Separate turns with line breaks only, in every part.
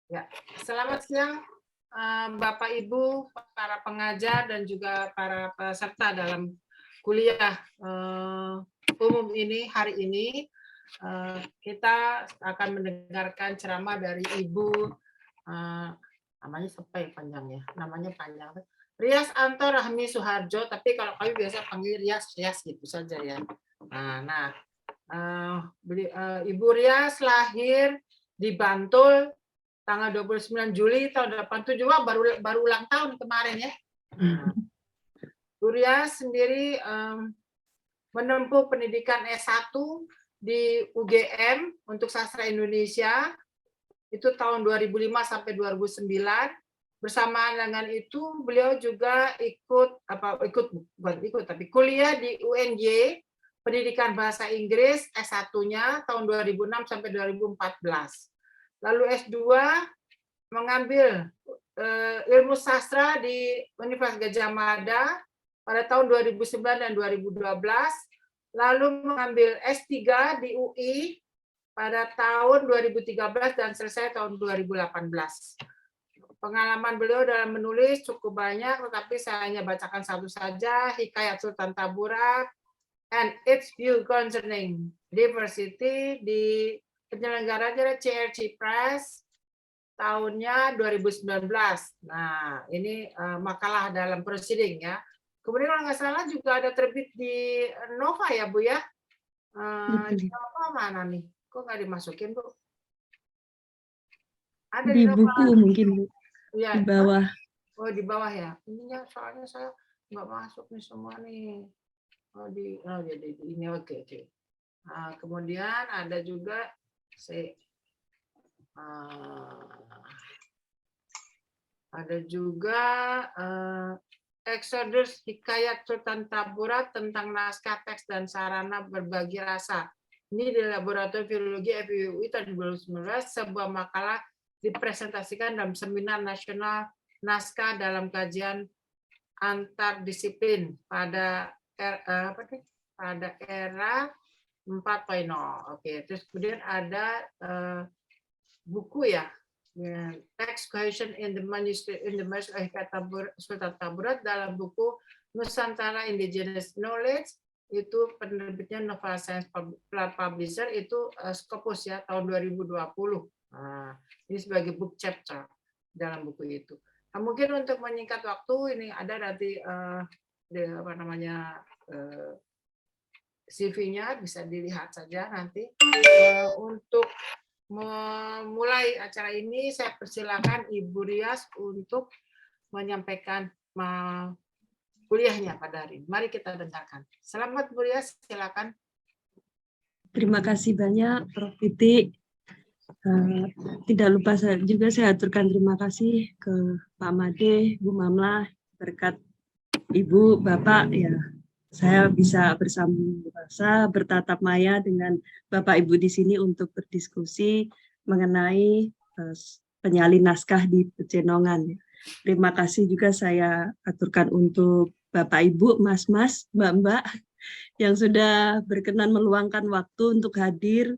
Ya, selamat siang Bapak Ibu, para pengajar dan juga para peserta dalam kuliah umum ini hari ini. Kita akan mendengarkan ceramah dari Ibu namanya siapa ya panjangnya? Namanya panjang. Rias Anto Rahmi Suharjo, tapi kalau kami biasa panggil Rias gitu saja ya. Nah, Ibu Rias lahir di Bantul tanggal 29 Juli tahun 87, baru ulang tahun kemarin ya. Bu Rias sendiri menempuh pendidikan S1 di UGM untuk sastra Indonesia itu tahun 2005 sampai 2009. Bersamaan dengan itu beliau juga kuliah di UNJ pendidikan bahasa Inggris S1-nya tahun 2006 sampai 2014. Lalu S2 mengambil ilmu sastra di Universitas Gadjah Mada pada tahun 2009 dan 2012, lalu mengambil S3 di UI pada tahun 2013 dan selesai tahun 2018. Pengalaman beliau dalam menulis cukup banyak, tetapi saya hanya bacakan satu saja, Hikayat Sultan Taburat and its view concerning diversity di penyelenggaranya CRC Press tahunnya 2019. Nah, ini makalah dalam proceeding ya. Kemudian kalau nggak salah juga ada terbit di Nova ya Bu ya. Nova mana nih? Kok nggak dimasukin Bu? Ada
di
Nova.
buku mungkin Bu. Ya, di bawah.
Oh di bawah ya. Ininya soalnya saya nggak masuk nih semua nih. Di ini oke. Nah, kemudian ada juga Exodus Hikayat Sultan Taburat tentang naskah teks dan sarana berbagi rasa. Ini di Laboratorium Filologi FIUI tahun 2019, sebuah makalah dipresentasikan dalam Seminar Nasional Naskah dalam Kajian Antardisiplin pada era 4.0. Oke, terus kemudian ada buku ya, text cohesion in the manuscript Sultan Taburat dalam buku Nusantara Indigenous Knowledge, itu penerbitnya Nova Science Publisher, itu Scopus ya tahun 2020. Nah, ini sebagai book chapter dalam buku itu. Nah, mungkin untuk menyingkat waktu ini ada nanti CV-nya bisa dilihat saja nanti. Untuk memulai acara ini saya persilakan Ibu Rias untuk menyampaikan kuliahnya pada hari ini. Mari kita dengarkan. Selamat Bu Rias, silakan.
Terima kasih banyak Prof. Titi. Tidak lupa juga saya aturkan terima kasih ke Pak Made, Bu Mamlah, berkat Ibu, Bapak, ya saya bisa bersambung bahasa, bertatap maya dengan Bapak Ibu di sini untuk berdiskusi mengenai penyalin naskah di Pecenongan. Terima kasih juga saya aturkan untuk Bapak Ibu, Mas-mas, Mbak-mbak yang sudah berkenan meluangkan waktu untuk hadir.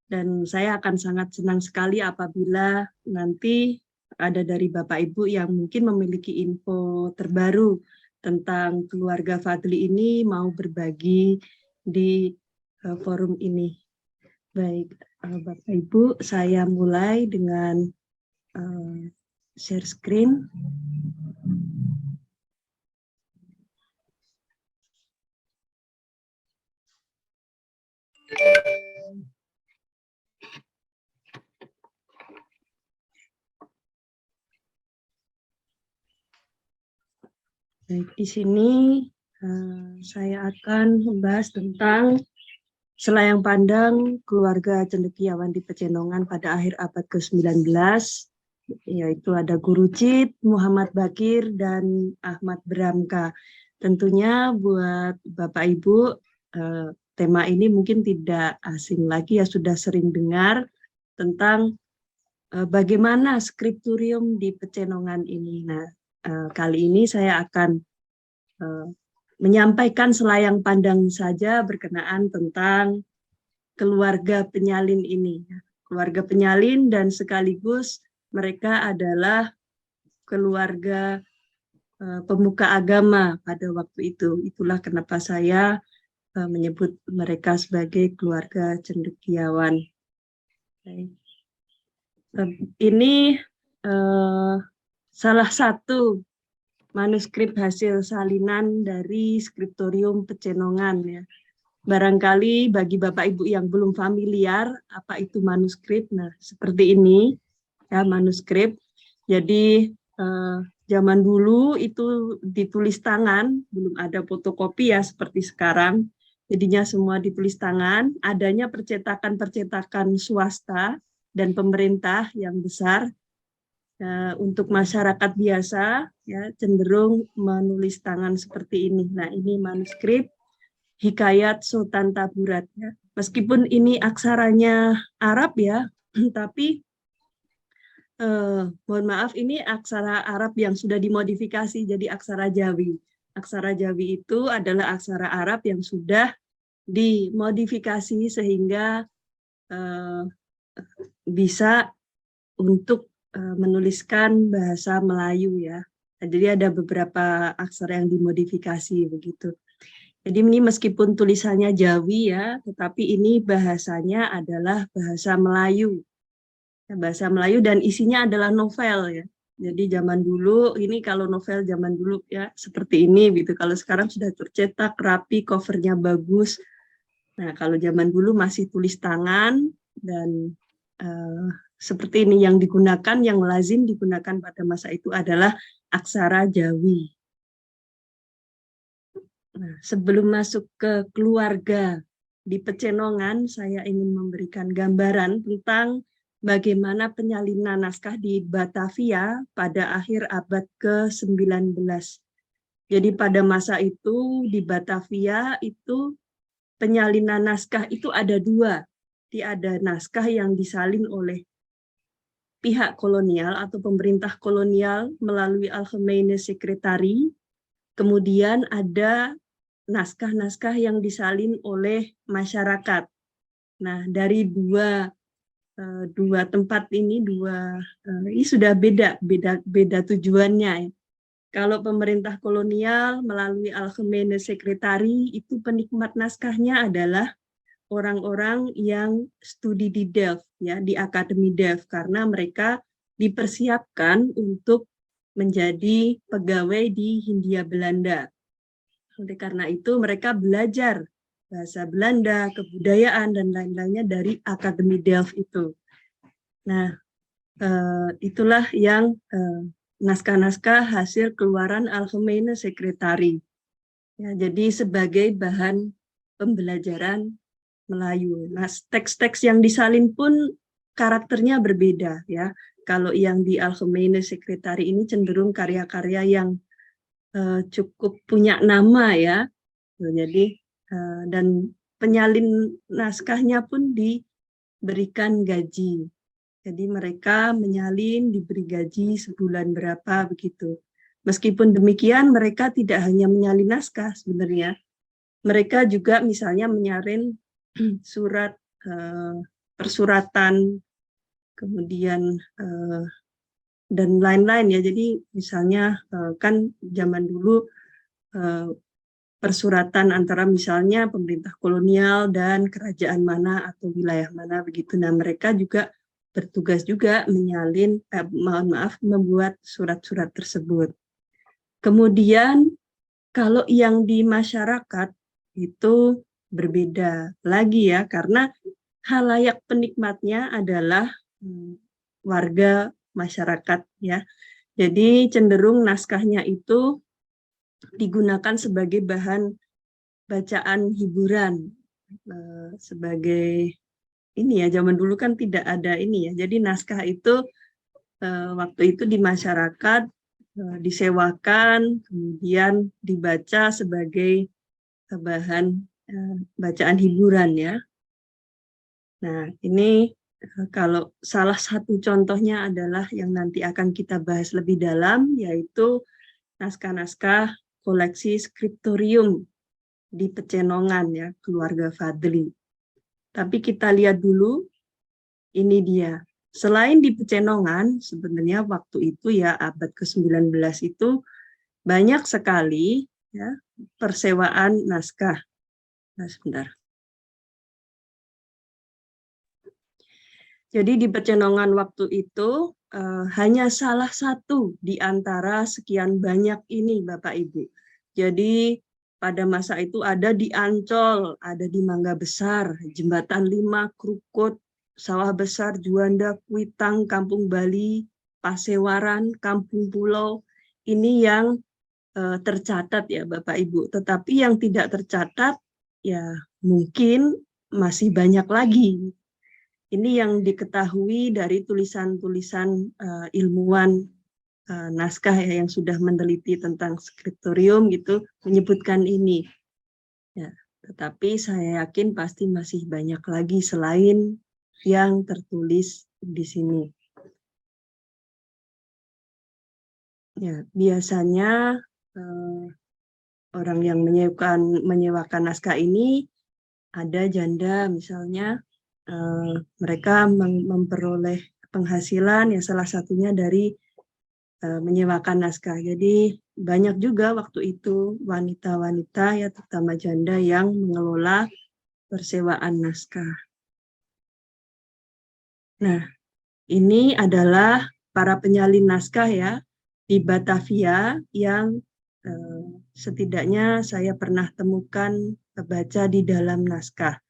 Dan saya akan sangat senang sekali apabila nanti ada dari Bapak Ibu yang mungkin memiliki info terbaru tentang keluarga Fadli ini mau berbagi di forum ini. Baik, Bapak Ibu, saya mulai dengan share screen. Baik, di sini saya akan membahas tentang selayang pandang keluarga Cendekiawan di Pecenongan pada akhir abad ke-19, yaitu ada Guru Cid, Muhammad Bakir, dan Ahmad Bramka. Tentunya buat Bapak Ibu, tema ini mungkin tidak asing lagi, ya sudah sering dengar tentang bagaimana skriptorium di Pecenongan ini. Nah, kali ini saya akan menyampaikan selayang pandang saja berkenaan tentang keluarga penyalin ini. Keluarga penyalin dan sekaligus mereka adalah keluarga pemuka agama pada waktu itu. Itulah kenapa saya menyebut mereka sebagai keluarga cendekiawan. Ini salah satu manuskrip hasil salinan dari Skriptorium Pecenongan ya. Barangkali bagi Bapak Ibu yang belum familiar apa itu manuskrip, nah seperti ini ya manuskrip. Jadi zaman dulu itu ditulis tangan, belum ada fotokopi ya seperti sekarang. Jadinya semua ditulis tangan, adanya percetakan-percetakan swasta dan pemerintah yang besar. Untuk masyarakat biasa ya cenderung menulis tangan seperti ini. Nah, ini manuskrip Hikayat Sultan Taburat ya. Meskipun ini aksaranya Arab ya, tapi mohon maaf ini aksara Arab yang sudah dimodifikasi jadi aksara Jawi. Aksara Jawi itu adalah aksara Arab yang sudah dimodifikasi sehingga bisa untuk menuliskan bahasa Melayu ya. Jadi ada beberapa aksara yang dimodifikasi begitu. Jadi ini meskipun tulisannya Jawi ya, tetapi ini bahasanya adalah bahasa Melayu. Bahasa Melayu dan isinya adalah novel ya. Jadi zaman dulu, ini kalau novel zaman dulu ya seperti ini gitu. Kalau sekarang sudah tercetak, rapi, covernya bagus. Nah kalau zaman dulu masih tulis tangan dan seperti ini yang digunakan, yang lazim digunakan pada masa itu adalah aksara Jawi. Nah, sebelum masuk ke keluarga di Pecenongan, saya ingin memberikan gambaran tentang bagaimana penyalinan naskah di Batavia pada akhir abad ke-19. Jadi pada masa itu di Batavia itu penyalinan naskah itu ada dua. Ada naskah yang disalin oleh pihak kolonial atau pemerintah kolonial melalui Algemene Secretary. Kemudian ada naskah-naskah yang disalin oleh masyarakat. Nah, dari dua tempat ini ini sudah beda tujuannya. Kalau pemerintah kolonial melalui Algemene Secretary itu penikmat naskahnya adalah orang-orang yang studi di Delft ya, di Akademi Delft karena mereka dipersiapkan untuk menjadi pegawai di Hindia Belanda. Oleh karena itu mereka belajar bahasa Belanda, kebudayaan dan lain-lainnya dari Akademi Delft itu. Nah, itulah yang naskah-naskah hasil keluaran Algemene Secretary. Ya, jadi sebagai bahan pembelajaran Melayu. Nah, teks-teks yang disalin pun karakternya berbeda ya. Kalau yang di Algemene Secretary ini cenderung karya-karya yang cukup punya nama ya. Jadi dan penyalin naskahnya pun diberikan gaji. Jadi mereka menyalin diberi gaji sebulan berapa begitu. Meskipun demikian mereka tidak hanya menyalin naskah sebenarnya. Mereka juga misalnya menyalin surat persuratan kemudian dan lain-lain ya. Jadi misalnya kan zaman dulu persuratan antara misalnya pemerintah kolonial dan kerajaan mana atau wilayah mana begitu. Nah, mereka juga bertugas juga menyalin membuat surat-surat tersebut. Kemudian kalau yang di masyarakat itu berbeda lagi ya, karena halayak penikmatnya adalah warga masyarakat ya. Jadi cenderung naskahnya itu digunakan sebagai bahan bacaan hiburan, sebagai ini ya, zaman dulu kan tidak ada ini ya. Jadi naskah itu waktu itu di masyarakat disewakan, kemudian dibaca sebagai bahan bacaan hiburan ya. Nah, ini kalau salah satu contohnya adalah yang nanti akan kita bahas lebih dalam, yaitu naskah-naskah koleksi Skriptorium di Pecenongan ya, keluarga Fadli. Tapi kita lihat dulu, ini dia selain di Pecenongan, sebenarnya waktu itu ya abad ke-19 itu banyak sekali ya persewaan naskah. Nah, sebentar. Jadi di Pecenongan waktu itu hanya salah satu di antara sekian banyak ini, Bapak Ibu. Jadi pada masa itu ada di Ancol, ada di Mangga Besar, Jembatan 5, Krukut, Sawah Besar, Juanda, Kuitang, Kampung Bali, Pasewaran, Kampung Pulau. Ini yang tercatat ya Bapak Ibu. Tetapi yang tidak tercatat ya mungkin masih banyak lagi. Ini yang diketahui dari tulisan-tulisan ilmuwan naskah ya, yang sudah meneliti tentang skriptorium gitu, menyebutkan ini. Ya, tetapi saya yakin pasti masih banyak lagi selain yang tertulis di sini. Ya, biasanya orang yang menyewakan naskah ini ada janda misalnya. Mereka memperoleh penghasilan ya salah satunya dari menyewakan naskah. Jadi banyak juga waktu itu wanita-wanita ya terutama janda yang mengelola persewaan naskah. Nah, ini adalah para penyalin naskah ya di Batavia yang setidaknya saya pernah temukan baca di dalam naskah.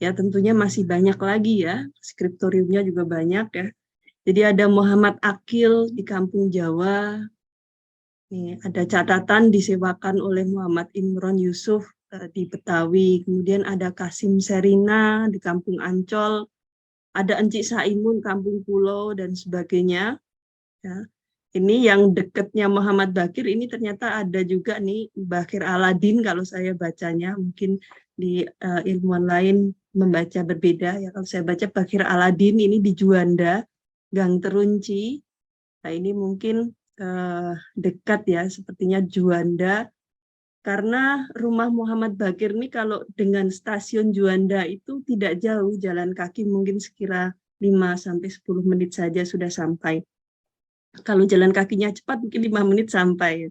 Ya tentunya masih banyak lagi ya, skriptoriumnya juga banyak ya. Jadi ada Muhammad Akil di Kampung Jawa. Nih, ada catatan disewakan oleh Muhammad Imron Yusuf di Betawi. Kemudian ada Kasim Serina di Kampung Ancol. Ada Encik Saimun Kampung Pulau dan sebagainya. Ya. Ini yang dekatnya Muhammad Bakir ini ternyata ada juga nih Bakir Aladin kalau saya bacanya, mungkin di ilmuwan lain membaca berbeda ya. Kalau saya baca Bakir Aladin ini di Juanda, Gang Terunci. Nah ini mungkin dekat ya, sepertinya Juanda. Karena rumah Muhammad Bakir ini kalau dengan stasiun Juanda itu tidak jauh, jalan kaki mungkin sekira 5-10 menit saja sudah sampai. Kalau jalan kakinya cepat mungkin 5 menit sampai.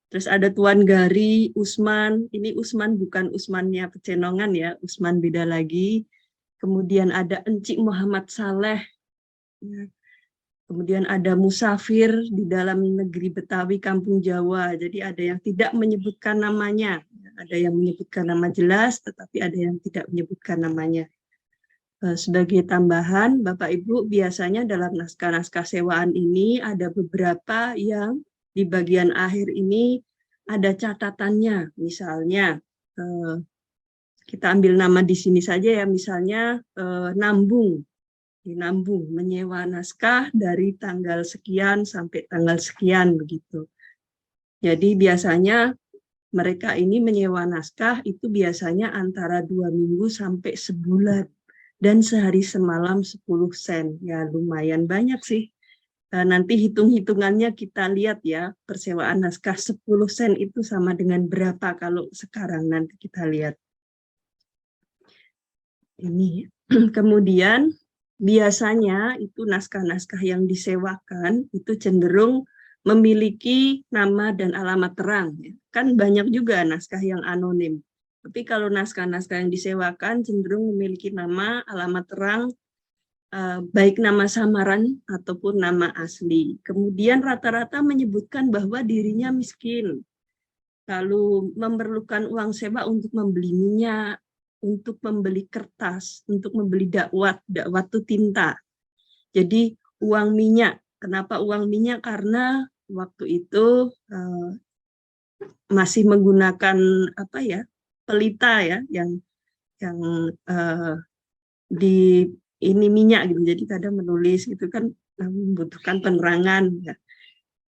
Terus ada Tuan Gari, Usman. Ini Usman bukan Usmannya Pecenongan ya, Usman beda lagi. Kemudian ada Encik Muhammad Saleh. Kemudian ada Musafir di dalam negeri Betawi, Kampung Jawa. Jadi ada yang tidak menyebutkan namanya. Ada yang menyebutkan nama jelas, tetapi ada yang tidak menyebutkan namanya. Sebagai tambahan, Bapak Ibu, biasanya dalam naskah-naskah sewaan ini ada beberapa yang di bagian akhir ini ada catatannya. Misalnya, kita ambil nama di sini saja ya, misalnya nambung. Dinambung, menyewa naskah dari tanggal sekian sampai tanggal sekian begitu. Jadi biasanya mereka ini menyewa naskah itu biasanya antara 2 minggu sampai sebulan. Dan sehari semalam 10 sen. Ya lumayan banyak sih. Nanti hitung-hitungannya kita lihat ya. Persewaan naskah 10 sen itu sama dengan berapa kalau sekarang nanti kita lihat. Ini. Kemudian biasanya itu naskah-naskah yang disewakan itu cenderung memiliki nama dan alamat terang. Kan banyak juga naskah yang anonim. Tapi kalau naskah-naskah yang disewakan cenderung memiliki nama, alamat terang, baik nama samaran ataupun nama asli. Kemudian rata-rata menyebutkan bahwa dirinya miskin. Lalu memerlukan uang sewa untuk membeli minyak, untuk membeli kertas, untuk membeli dakwat. Dakwat itu tinta. Jadi uang minyak. Kenapa uang minyak? Karena waktu itu masih menggunakan apa ya? Pelita ya yang di ini minyak gitu, jadi kadang menulis gitu kan membutuhkan penerangan ya.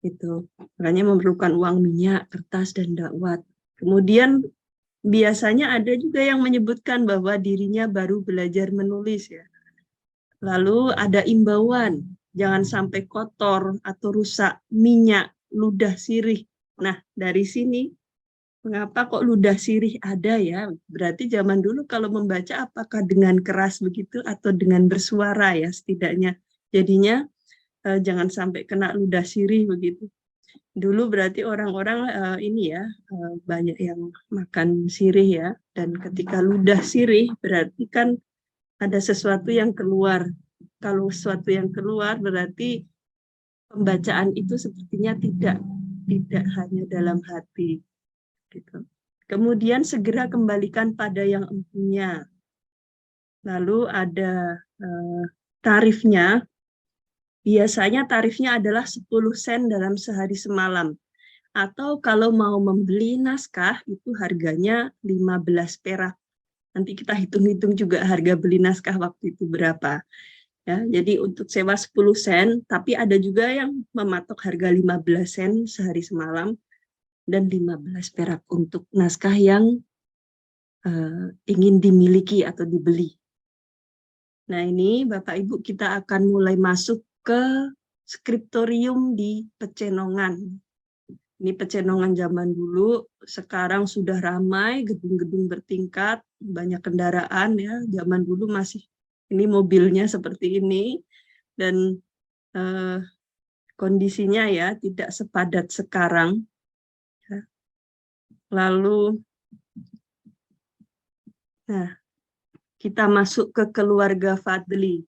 Itu makanya memerlukan uang minyak, kertas dan dakwat. Kemudian biasanya ada juga yang menyebutkan bahwa dirinya baru belajar menulis ya. Lalu ada imbauan jangan sampai kotor atau rusak minyak, ludah sirih. Nah dari sini mengapa kok ludah sirih ada ya? Berarti zaman dulu kalau membaca apakah dengan keras begitu atau dengan bersuara ya setidaknya Jadinya jangan sampai kena ludah sirih begitu. Dulu berarti orang-orang ini ya banyak yang makan sirih ya, dan ketika ludah sirih berarti kan ada sesuatu yang keluar. Kalau sesuatu yang keluar berarti pembacaan itu sepertinya tidak hanya dalam hati gitu. Kemudian segera kembalikan pada yang empunya. Lalu ada tarifnya. Biasanya tarifnya adalah 10 sen dalam sehari semalam. Atau kalau mau membeli naskah itu harganya 15 perak. Nanti kita hitung-hitung juga harga beli naskah waktu itu berapa. Ya, jadi untuk sewa 10 sen, tapi ada juga yang mematok harga 15 sen sehari semalam dan 15 perak untuk naskah yang ingin dimiliki atau dibeli. Nah ini Bapak Ibu kita akan mulai masuk ke skriptorium di Pecenongan. Ini Pecenongan zaman dulu, sekarang sudah ramai, gedung-gedung bertingkat, banyak kendaraan ya. Zaman dulu masih ini mobilnya seperti ini, dan kondisinya ya tidak sepadat sekarang. Lalu, nah kita masuk ke keluarga Fadli.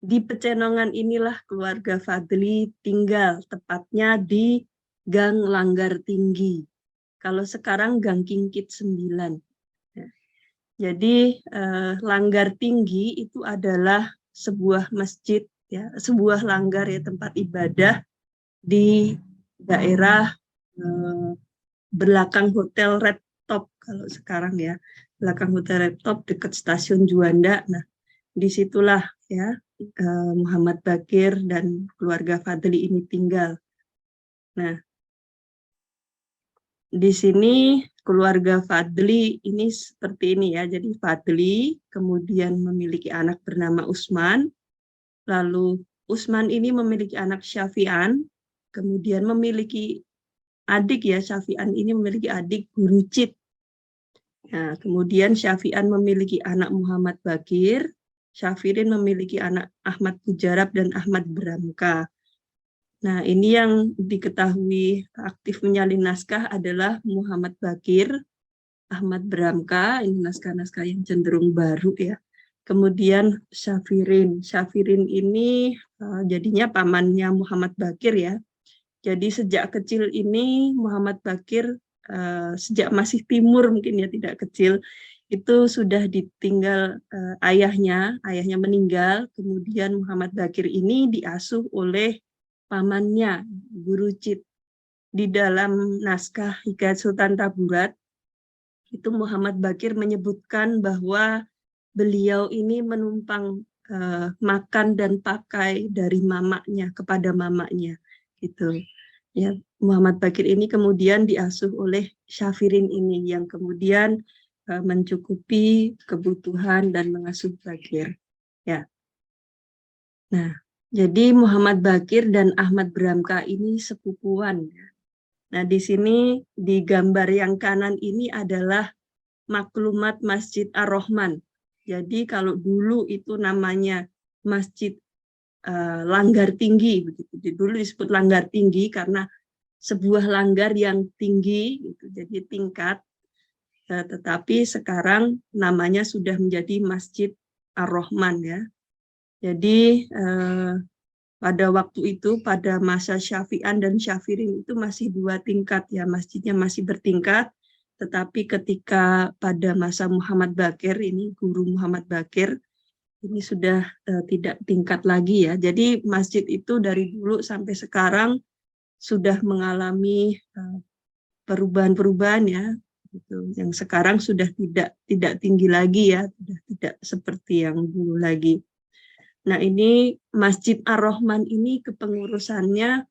Di Pecenongan inilah keluarga Fadli tinggal, tepatnya di Gang Langgar Tinggi. Kalau sekarang Gang Kingkit 9. Jadi Langgar Tinggi itu adalah sebuah masjid, ya, sebuah langgar ya, tempat ibadah di daerah belakang Hotel Red Top kalau sekarang ya, belakang Hotel Red Top dekat Stasiun Juanda. Nah, disitulah ya Muhammad Bakir dan keluarga Fadli ini tinggal. Nah, di sini keluarga Fadli ini seperti ini ya. Jadi Fadli kemudian memiliki anak bernama Usman. Lalu Usman ini memiliki anak Syafian, kemudian memiliki adik ya, Syafian ini memiliki adik Gurucit. Nah, kemudian Syafian memiliki anak Muhammad Bakir, Syafirin memiliki anak Ahmad Pujarab dan Ahmad Bramka. Nah, ini yang diketahui aktif menyalin naskah adalah Muhammad Bakir, Ahmad Bramka, ini naskah-naskah yang cenderung baru ya. Kemudian Syafirin. Syafirin ini jadinya pamannya Muhammad Bakir ya. Jadi sejak kecil ini Muhammad Bakir sejak masih timur mungkin ya, tidak kecil, itu sudah ditinggal ayahnya meninggal, kemudian Muhammad Bakir ini diasuh oleh pamannya, Gurucit. Di dalam naskah Hikayat Sultan Taburat, itu Muhammad Bakir menyebutkan bahwa beliau ini menumpang makan dan pakai dari mamanya kepada mamanya, gitu. Ya, Muhammad Bakir ini kemudian diasuh oleh Syafirin ini yang kemudian mencukupi kebutuhan dan mengasuh Bakir. Ya. Nah, jadi Muhammad Bakir dan Ahmad Bramka ini sepupuan. Nah, di sini di gambar yang kanan ini adalah maklumat Masjid Ar-Rahman. Jadi kalau dulu itu namanya Masjid Langgar Tinggi, begitu. Dulu disebut Langgar Tinggi karena sebuah langgar yang tinggi, gitu, jadi tingkat. Tetapi sekarang namanya sudah menjadi Masjid Ar-Rahman ya. Jadi pada waktu itu, pada masa Syafi'an dan Syafirin itu masih 2 tingkat ya, masjidnya masih bertingkat. Tetapi ketika pada masa Muhammad Bakir, ini guru Muhammad Bakir, ini sudah tidak tingkat lagi ya. Jadi masjid itu dari dulu sampai sekarang sudah mengalami perubahan-perubahan ya. Gitu. Yang sekarang sudah tidak tinggi lagi ya, sudah tidak seperti yang dulu lagi. Nah, ini Masjid Ar-Rahman ini kepengurusannya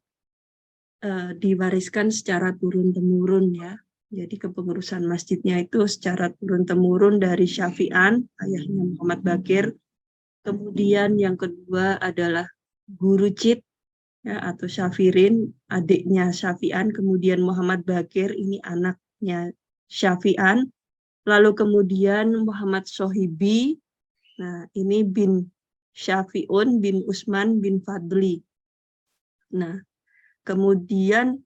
diwariskan secara turun-temurun ya. Jadi kepengurusan masjidnya itu secara turun-temurun dari Syafi'an, ayahnya Muhammad Bakir. Kemudian yang kedua adalah Gurucit ya, atau Syafirin, adiknya Syafi'an. Kemudian Muhammad Bakir, ini anaknya Syafi'an. Lalu kemudian Muhammad Sohibi, nah ini bin Syafi'un bin Usman bin Fadli. Nah, kemudian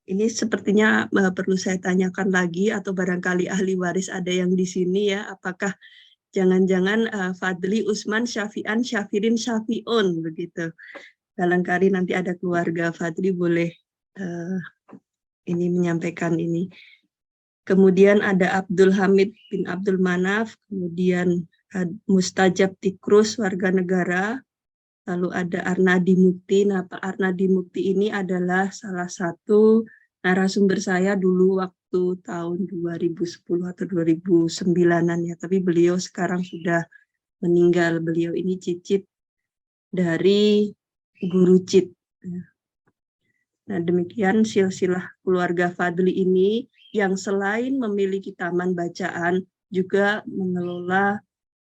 ini sepertinya perlu saya tanyakan lagi, atau barangkali ahli waris ada yang di sini ya, apakah jangan-jangan Fadli, Usman, Syafi'an, Syafirin, Syafi'un begitu. Barangkali nanti ada keluarga Fadli boleh ini menyampaikan ini. Kemudian ada Abdul Hamid bin Abdul Manaf, kemudian Mustajab Tikrus, warga negara, lalu ada Arnadi Mukti. Nah, Pak Arnadi Mukti ini adalah salah satu narasumber saya dulu waktu tahun 2010 atau 2009-an ya, tapi beliau sekarang sudah meninggal. Beliau ini cicit dari Guru Cit. Nah, demikian silsilah keluarga Fadli ini yang selain memiliki taman bacaan juga mengelola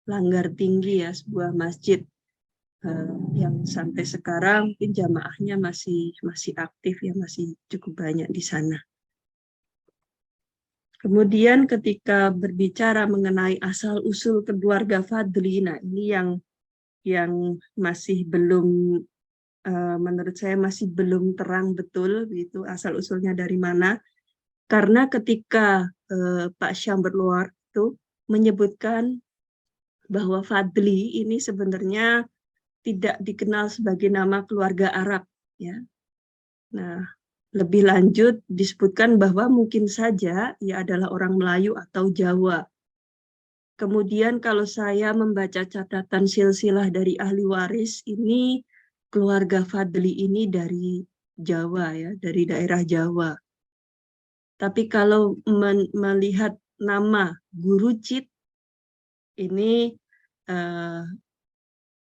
Langgar Tinggi ya, sebuah masjid yang sampai sekarang mungkin jamaahnya masih aktif ya, masih cukup banyak di sana. Kemudian ketika berbicara mengenai asal-usul keluarga Fadli, nah ini yang masih belum, menurut saya masih belum terang betul gitu asal-usulnya dari mana. Karena ketika Pak Chamberlain itu menyebutkan bahwa Fadli ini sebenarnya tidak dikenal sebagai nama keluarga Arab ya. Nah, lebih lanjut disebutkan bahwa mungkin saja ia adalah orang Melayu atau Jawa. Kemudian kalau saya membaca catatan silsilah dari ahli waris, ini keluarga Fadli ini dari Jawa ya, dari daerah Jawa. Tapi kalau melihat nama Guru Cit, ini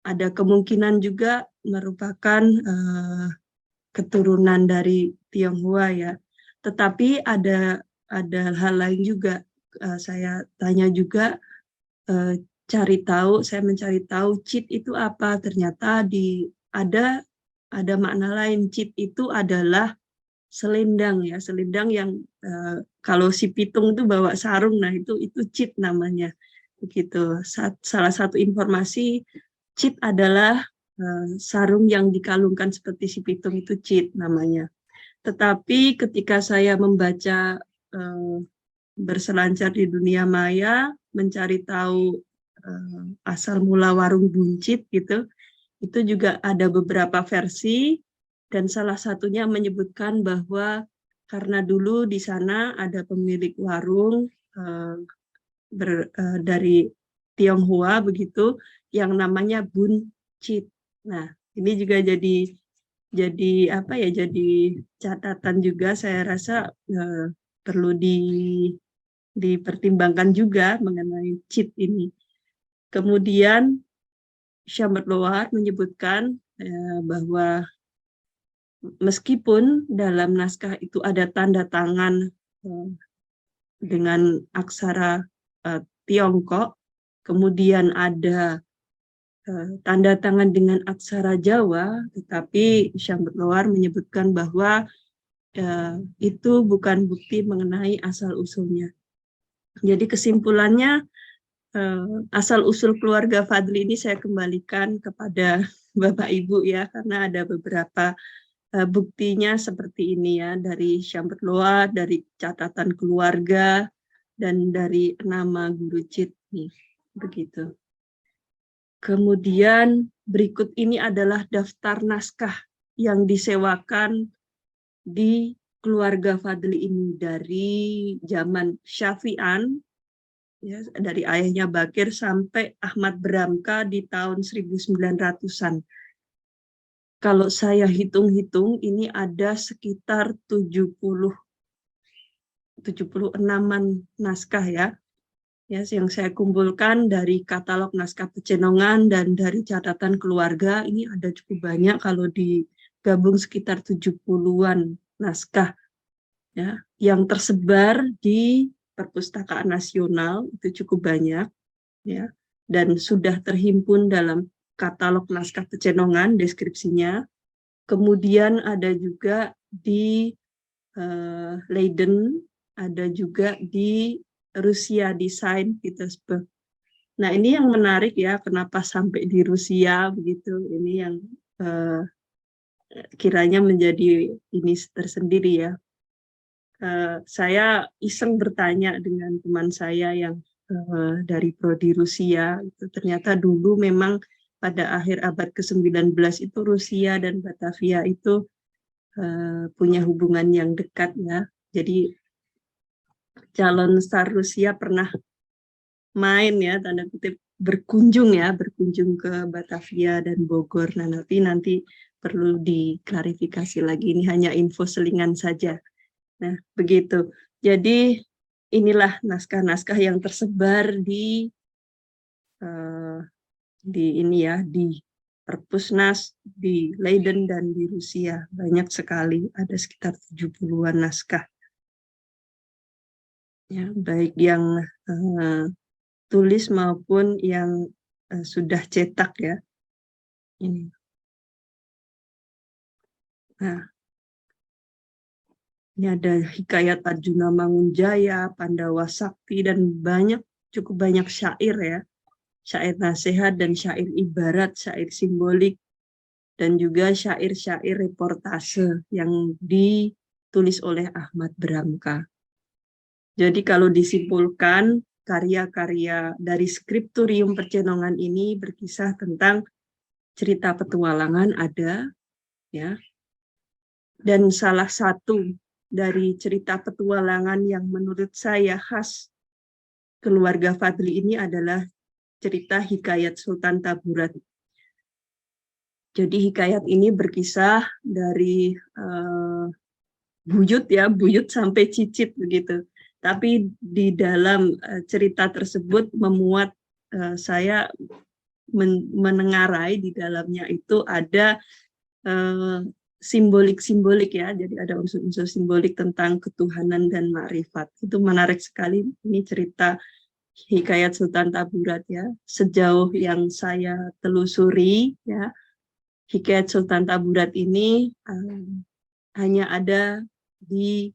ada kemungkinan juga merupakan keturunan dari Tionghoa ya. Tetapi ada hal lain juga. Saya tanya juga, saya mencari tahu Cit itu apa. Ternyata ada makna lain. Cit itu adalah selendang ya, selendang yang kalau si pitung itu bawa sarung, nah itu Cit namanya begitu. Salah satu informasi, Cit adalah sarung yang dikalungkan seperti si pitung, itu Cit namanya. Tetapi ketika saya membaca berselancar di dunia maya, mencari tahu asal mula warung buncit gitu, itu juga ada beberapa versi. Dan salah satunya menyebutkan bahwa karena dulu di sana ada pemilik warung dari Tionghoa begitu, yang namanya Bun Cit. Nah, ini juga jadi apa ya? Jadi catatan juga, saya rasa perlu dipertimbangkan juga mengenai Cit ini. Kemudian Chamberlain menyebutkan bahwa meskipun dalam naskah itu ada tanda tangan dengan aksara Tiongkok, kemudian ada tanda tangan dengan aksara Jawa, tetapi Chamberlain menyebutkan bahwa itu bukan bukti mengenai asal-usulnya. Jadi kesimpulannya, asal-usul keluarga Fadli ini saya kembalikan kepada Bapak Ibu ya, karena ada beberapa buktinya seperti ini ya, dari Chamberlain, dari catatan keluarga, dan dari nama Guru Cit nih, begitu. Kemudian berikut ini adalah daftar naskah yang disewakan di keluarga Fadli ini dari zaman Syafi'an, ya, dari ayahnya Bakir sampai Ahmad Bramka di tahun 1900-an. Kalau saya hitung-hitung, ini ada sekitar 76-an naskah ya, yang saya kumpulkan dari katalog naskah Pecenongan dan dari catatan keluarga. Ini ada cukup banyak, kalau digabung sekitar 70-an naskah ya, yang tersebar di Perpustakaan Nasional, itu cukup banyak ya, dan sudah terhimpun dalam katalog naskah Pecenongan deskripsinya. Kemudian ada juga di Leiden, ada juga di Rusia di Saint Petersburg. Nah, ini yang menarik ya, kenapa sampai di Rusia begitu. Ini yang kiranya menjadi ini tersendiri ya. Saya iseng bertanya dengan teman saya yang dari prodi Rusia. Itu ternyata dulu memang pada akhir abad ke-19 itu Rusia dan Batavia itu punya hubungan yang dekat ya. Jadi calon Tsar Rusia pernah main ya, tanda kutip berkunjung ke Batavia dan Bogor. Nah, nanti perlu diklarifikasi lagi, ini hanya info selingan saja. Nah, begitu. Jadi inilah naskah-naskah yang tersebar di ini ya, di Perpusnas, di Leiden dan di Rusia. Banyak sekali, ada sekitar 70-an naskah. Ya, baik yang tulis maupun yang sudah cetak ya. Ini. Nah, ini ada Hikayat Arjuna Mangunjaya, Pandawa Sakti, dan cukup banyak syair ya. Syair nasihat dan syair ibarat, syair simbolik, dan juga syair-syair reportase yang ditulis oleh Ahmad Bramka. Jadi kalau disimpulkan, karya-karya dari Skriptorium Pecenongan ini berkisah tentang cerita petualangan ada, ya. Dan salah satu dari cerita petualangan yang menurut saya khas keluarga Fadli ini adalah cerita Hikayat Sultan Taburat. Jadi hikayat ini berkisah dari buyut sampai cicit begitu. Tapi di dalam cerita tersebut memuat saya menengarai di dalamnya itu ada simbolik-simbolik ya. Jadi ada unsur-unsur simbolik tentang ketuhanan dan ma'rifat. Itu menarik sekali. Ini cerita Hikayat Sultan Taburat ya. Sejauh yang saya telusuri ya, Hikayat Sultan Taburat ini hanya ada di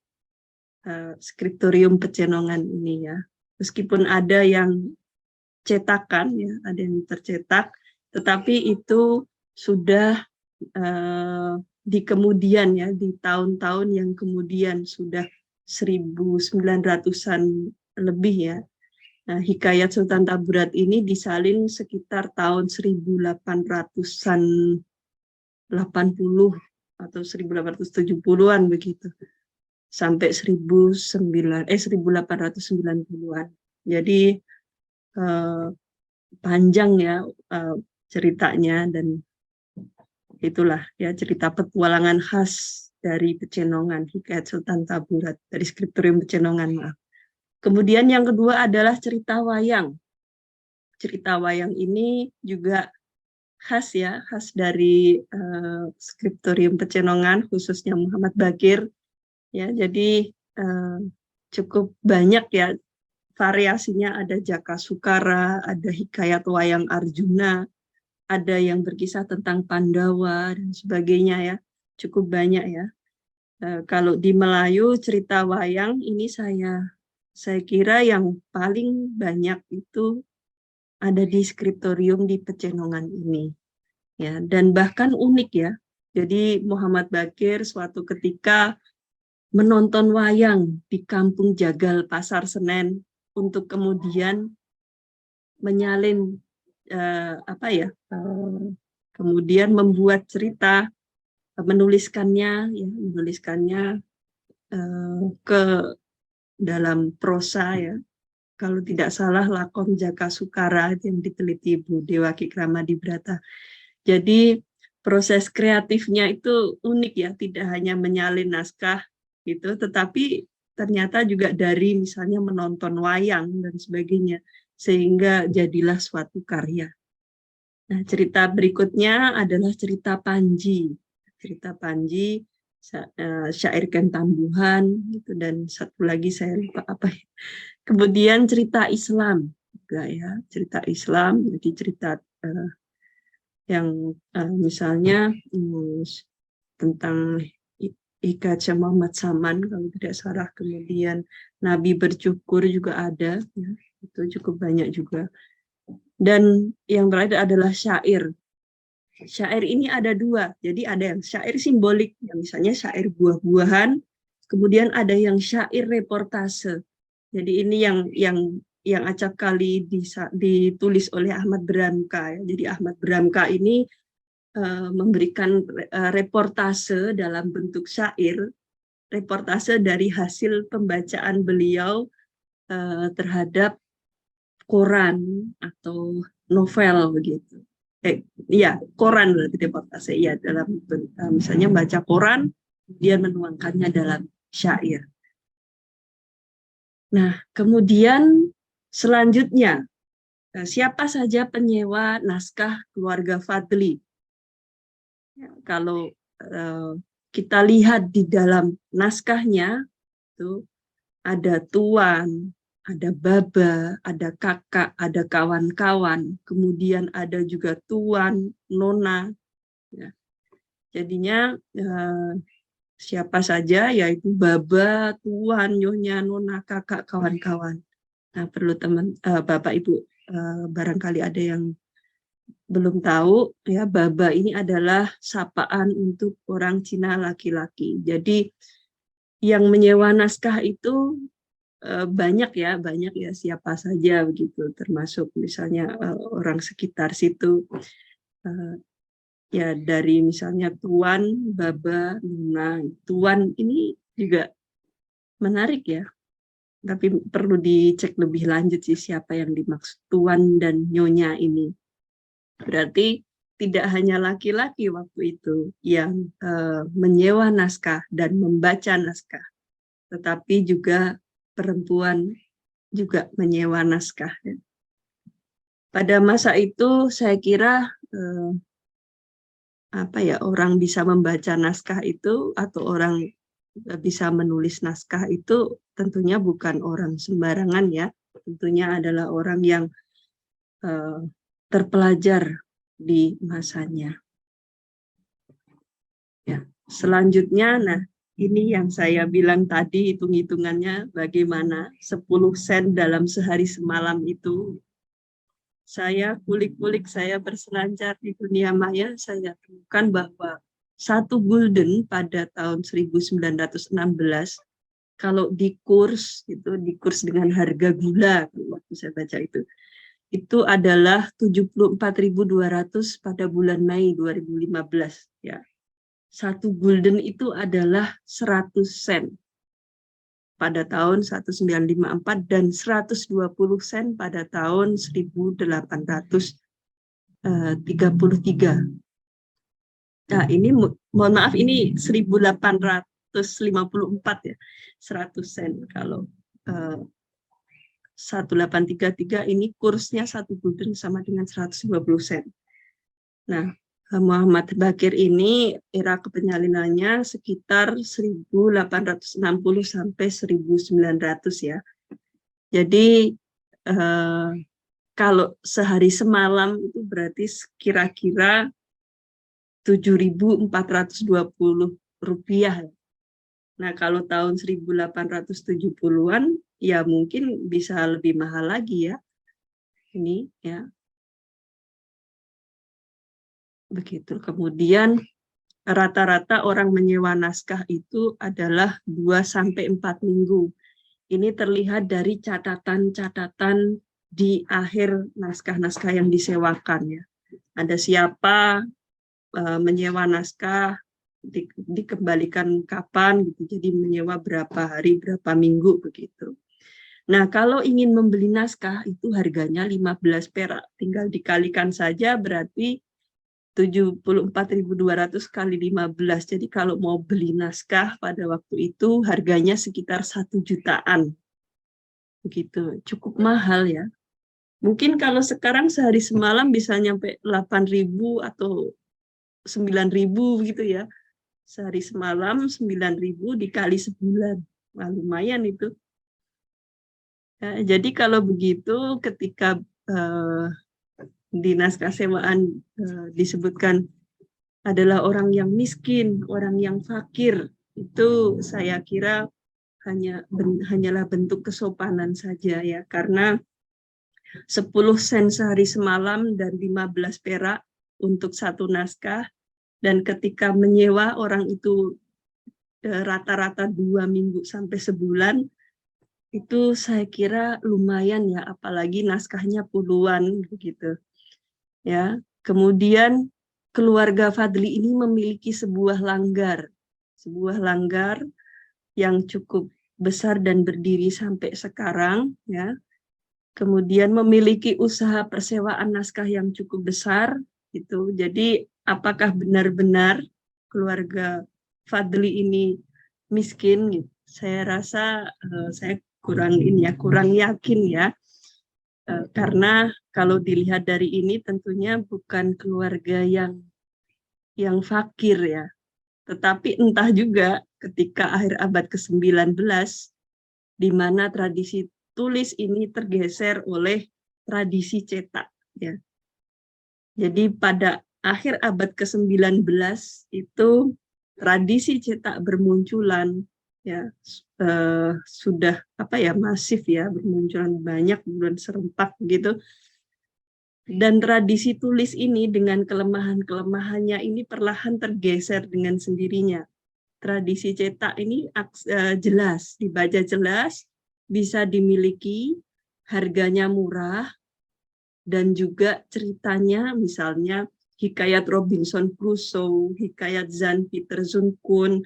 Skriptorium Pecenongan ini ya. Meskipun ada yang cetakan ya, ada yang tercetak, tetapi itu sudah di kemudian ya, di tahun-tahun yang kemudian sudah 1900-an lebih ya. Nah, Hikayat Sultan Taburat ini disalin sekitar tahun 1800-an 80 atau 1870-an begitu. Sampai 1890-an. Jadi panjang ya ceritanya, dan itulah ya cerita petualangan khas dari Pecenongan, Hikayat Sultan Taburat dari Skriptorium Pecenongan, maaf. Kemudian yang kedua adalah cerita wayang. Cerita wayang ini juga khas ya, khas dari Skriptorium Pecenongan, khususnya Muhammad Bakir. Ya, jadi cukup banyak ya variasinya, ada Jaka Sukara, ada Hikayat Wayang Arjuna, ada yang berkisah tentang Pandawa dan sebagainya ya, cukup banyak ya. Kalau di Melayu cerita wayang ini saya kira yang paling banyak itu ada di Skriptorium di Pecenongan ini ya, dan bahkan unik ya. Jadi Muhammad Bakir suatu ketika menonton wayang di Kampung Jagal Pasar Senen untuk kemudian menyalin kemudian membuat cerita, menuliskannya ke dalam prosa ya. Kalau tidak salah lakon Jaka Sukara yang diteliti Bu Dewaki Kramadibrata. Jadi proses kreatifnya itu unik ya, tidak hanya menyalin naskah gitu, tetapi ternyata juga dari misalnya menonton wayang dan sebagainya, sehingga jadilah suatu karya. Nah, cerita berikutnya adalah cerita Panji. Cerita Panji, syair Ken Tambuhan, gitu, dan satu lagi saya lupa apa ya. Kemudian cerita Islam juga ya, cerita Islam, jadi cerita yang misalnya tentang Ika Muhammad Saman kalau tidak salah, kemudian Nabi Bercukur juga ada ya, itu cukup banyak juga. Dan yang terakhir adalah syair. Syair ini ada dua, jadi ada yang syair simbolik, yang misalnya syair buah-buahan, kemudian ada yang syair reportase. Jadi ini yang acap kali ditulis oleh Ahmad Beramka. Jadi Ahmad Beramka ini memberikan reportase dalam bentuk syair, reportase dari hasil pembacaan beliau terhadap koran atau novel begitu. Iya, koran berarti reportase. Iya, dalam misalnya baca koran, dia menuangkannya dalam syair. Nah, kemudian selanjutnya, siapa saja penyewa naskah keluarga Fadli? Ya, kalau kita lihat di dalam naskahnya, itu ada tuan, ada baba, ada kakak, ada kawan-kawan, kemudian ada juga tuan, nona. Ya. Jadinya siapa saja, yaitu baba, tuan, nyonya, nona, kakak, kawan-kawan. Nah, perlu Bapak Ibu barangkali ada yang belum tahu, ya, baba ini adalah sapaan untuk orang Cina laki-laki. Jadi yang menyewa naskah itu banyak ya siapa saja begitu, termasuk misalnya orang sekitar situ, ya dari misalnya tuan, baba, nona. Tuan ini juga menarik ya, tapi perlu dicek lebih lanjut sih siapa yang dimaksud tuan dan nyonya ini. Berarti tidak hanya laki-laki waktu itu yang menyewa naskah dan membaca naskah, tetapi juga perempuan juga menyewa naskah. Pada masa itu saya kira orang bisa membaca naskah itu atau orang bisa menulis naskah itu tentunya bukan orang sembarangan ya, tentunya adalah orang yang terpelajar di masanya. Ya, selanjutnya, nah ini yang saya bilang tadi, hitung-hitungannya bagaimana 10 sen dalam sehari semalam itu. Saya kulik-kulik, saya berselancar di dunia maya, saya temukan bahwa 1 gulden pada tahun 1916, kalau dikurs dengan harga gula, waktu saya baca itu adalah 74.200 pada bulan Mei 2015. Ya. 1 gulden itu adalah 100 sen pada tahun 1954 dan 120 sen pada tahun 1833. Nah, ini mohon maaf, ini 1854 ya, 100 sen. Kalau 1833 ini kursnya 1 gulden sama dengan 120 sen. Nah, Muhammad Bakir ini era kepenyalinannya sekitar 1860 sampai 1900 ya. Jadi kalau sehari semalam itu berarti kira-kira 7.420 rupiah. Nah, kalau tahun 1870-an ya mungkin bisa lebih mahal lagi ya. Ini ya. Begitu. Kemudian rata-rata orang menyewa naskah itu adalah 2-4 minggu. Ini terlihat dari catatan-catatan di akhir naskah-naskah yang disewakan ya. Ada siapa menyewa naskah, dikembalikan kapan gitu. Jadi menyewa berapa hari, berapa minggu begitu. Nah, kalau ingin membeli naskah itu harganya 15 perak. Tinggal dikalikan saja berarti 74.200 kali 15. Jadi kalau mau beli naskah pada waktu itu harganya sekitar 1 jutaan. Begitu, cukup mahal ya. Mungkin kalau sekarang sehari semalam bisa nyampe 8.000 atau 9.000 gitu ya. Sehari semalam 9.000 dikali sebulan. Nah, lumayan itu. Nah, jadi kalau begitu ketika di naskah sewaan disebutkan adalah orang yang miskin, orang yang fakir, itu saya kira hanyalah bentuk kesopanan saja ya, karena 10 sen sehari semalam dan 15 perak untuk satu naskah. Dan ketika menyewa orang itu rata-rata 2 minggu sampai sebulan, itu saya kira lumayan ya, apalagi naskahnya puluhan begitu. Ya, kemudian keluarga Fadli ini memiliki sebuah langgar yang cukup besar dan berdiri sampai sekarang, ya. Kemudian memiliki usaha persewaan naskah yang cukup besar, gitu. Jadi apakah benar-benar keluarga Fadli ini miskin? Gitu. Saya rasa saya kurang yakin ya, karena kalau dilihat dari ini tentunya bukan keluarga yang fakir ya, tetapi entah juga ketika akhir abad ke-19 di mana tradisi tulis ini tergeser oleh tradisi cetak ya. Jadi pada akhir abad ke-19 itu tradisi cetak bermunculan ya, sudah masif ya, bermunculan banyak bulan serempak gitu. Dan tradisi tulis ini dengan kelemahan-kelemahannya ini perlahan tergeser dengan sendirinya. Tradisi cetak ini jelas, dibaca jelas, bisa dimiliki, harganya murah, dan juga ceritanya misalnya hikayat Robinson Crusoe, hikayat Jan Pieter Zoon-Koon,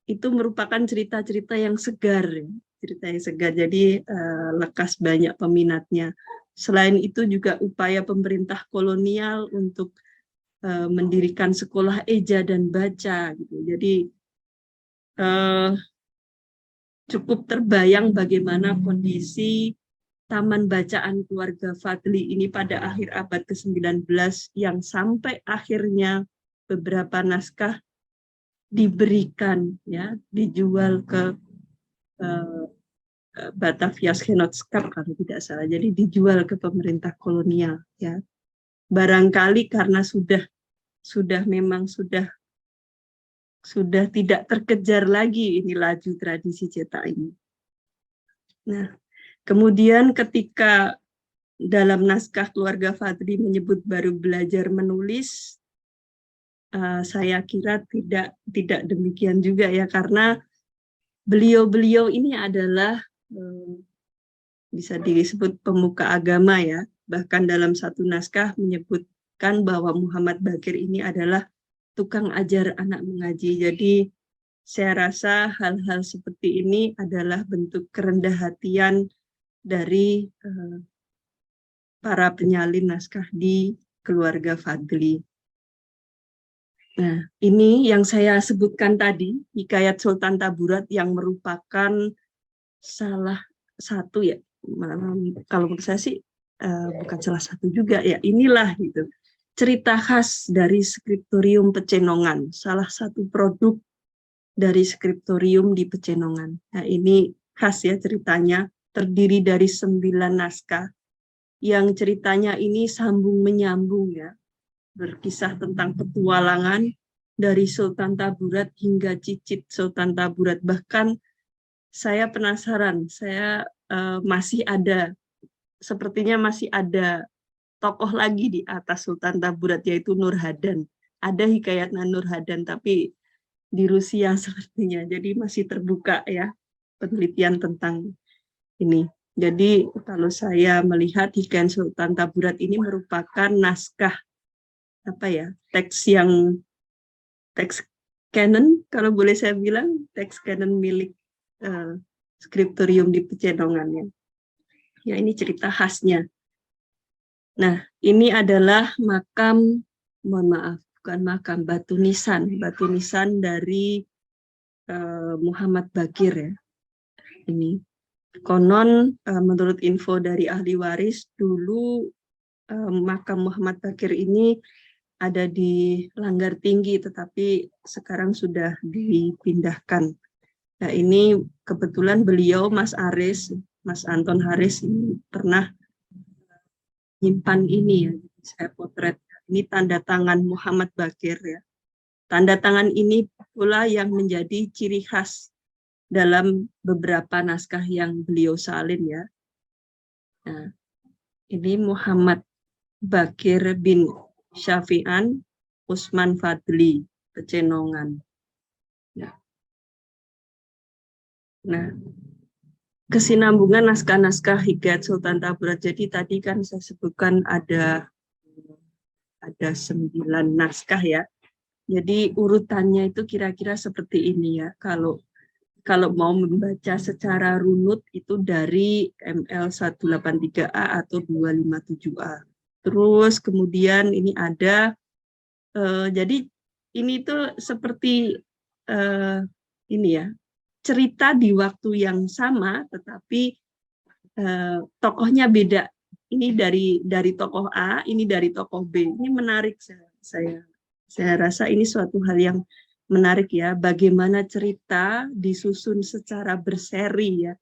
itu merupakan cerita-cerita yang segar, jadi lekas banyak peminatnya. Selain itu juga upaya pemerintah kolonial untuk mendirikan sekolah eja dan baca, gitu. Jadi cukup terbayang bagaimana kondisi taman bacaan keluarga Fadli ini pada akhir abad ke-19 yang sampai akhirnya beberapa naskah diberikan ya, dijual ke Batavia Genootschap kalau tidak salah. Jadi dijual ke pemerintah kolonial ya. Barangkali karena sudah tidak terkejar lagi ini laju tradisi cetak ini. Nah, kemudian ketika dalam naskah keluarga Fadli menyebut baru belajar menulis, saya kira tidak demikian juga ya, karena beliau ini adalah bisa disebut pemuka agama ya. Bahkan dalam satu naskah menyebutkan bahwa Muhammad Bakir ini adalah tukang ajar anak mengaji. Jadi saya rasa hal-hal seperti ini adalah bentuk kerendah hatian dari para penyalin naskah di keluarga Fadli. Nah, ini yang saya sebutkan tadi, hikayat Sultan Taburat yang merupakan salah satu ya, kalau menurut saya sih bukan salah satu juga ya, inilah gitu cerita khas dari Skriptorium Pecenongan, salah satu produk dari Skriptorium di Pecenongan. Nah, ini khas ya ceritanya, terdiri dari 9 naskah yang ceritanya ini sambung menyambung ya, berkisah tentang petualangan dari Sultan Taburat hingga cicit Sultan Taburat. Bahkan saya penasaran, sepertinya masih ada tokoh lagi di atas Sultan Taburat, yaitu Nurhadan. Ada hikayat Nurhadan, tapi di Rusia sepertinya, jadi masih terbuka ya penelitian tentang ini. Jadi kalau saya melihat hikayat Sultan Taburat ini merupakan naskah teks canon, kalau boleh saya bilang, teks canon milik Skriptorium di Pecenongan ya. Ya, ini cerita khasnya. Nah, ini adalah makam, mohon maaf, bukan makam, batu nisan dari Muhammad Bakir ya. Ini konon menurut info dari ahli waris dulu makam Muhammad Bakir ini ada di Langgar Tinggi, tetapi sekarang sudah dipindahkan. Nah, ini kebetulan beliau, Mas Anton Haris ini pernah nyimpan ini ya, saya potret. Ini tanda tangan Muhammad Bakir ya. Tanda tangan ini pula yang menjadi ciri khas dalam beberapa naskah yang beliau salin ya. Nah, Ini Muhammad Bakir bin Syafi'an Usman Fadli, Pecenongan. Ya. Nah, kesinambungan naskah-naskah Hikayat Sultan Taburat. Jadi tadi kan saya sebutkan ada 9 naskah ya. Jadi urutannya itu kira-kira seperti ini ya. Kalau mau membaca secara runut itu dari ML 183A atau 257A. Terus kemudian ini ada jadi ini tuh seperti ini ya, cerita di waktu yang sama tetapi tokohnya beda. Ini dari tokoh A, ini dari tokoh B. Ini menarik, saya rasa ini suatu hal yang menarik ya, bagaimana cerita disusun secara berseri ya.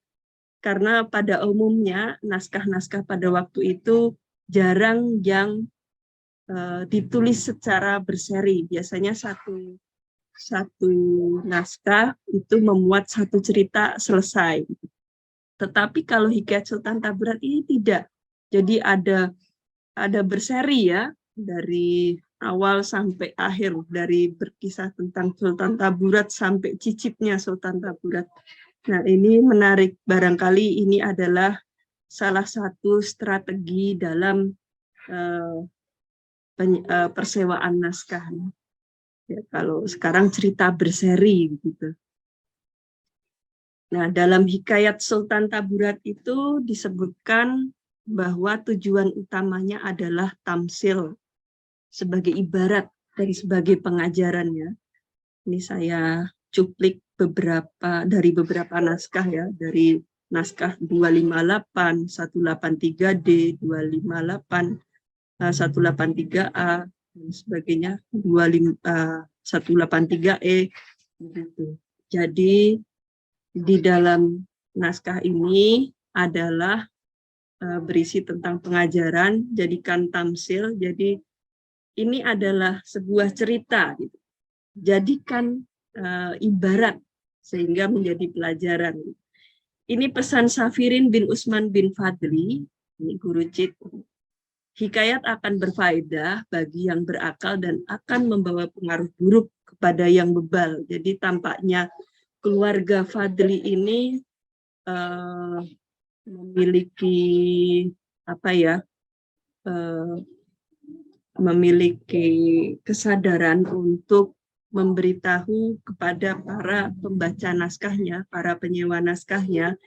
Karena pada umumnya naskah-naskah pada waktu itu jarang yang ditulis secara berseri. Biasanya satu naskah itu memuat satu cerita selesai. Tetapi kalau Hikayat Sultan Taburat ini tidak. Jadi ada berseri ya, dari awal sampai akhir, dari berkisah tentang Sultan Taburat sampai cicitnya Sultan Taburat. Nah, ini menarik. Barangkali ini adalah salah satu strategi dalam persewaan naskah. Ya, kalau sekarang cerita berseri gitu. Nah, dalam Hikayat Sultan Taburat itu disebutkan bahwa tujuan utamanya adalah tamsil sebagai ibarat dan sebagai pengajarannya. Ini saya cuplik dari beberapa naskah ya, dari naskah 258, 183D, 258, 183A dan sebagainya, 183E gitu. Jadi di dalam naskah ini adalah berisi tentang pengajaran, jadikan tamsil. Jadi ini adalah sebuah cerita, gitu. Jadikan ibarat sehingga menjadi pelajaran. Ini pesan Safirin bin Usman bin Fadli, ini guru Cid. Hikayat akan berfaedah bagi yang berakal dan akan membawa pengaruh buruk kepada yang bebal. Jadi tampaknya keluarga Fadli ini memiliki memiliki kesadaran untuk memberitahu kepada para pembaca naskahnya, para penyewa naskahnya,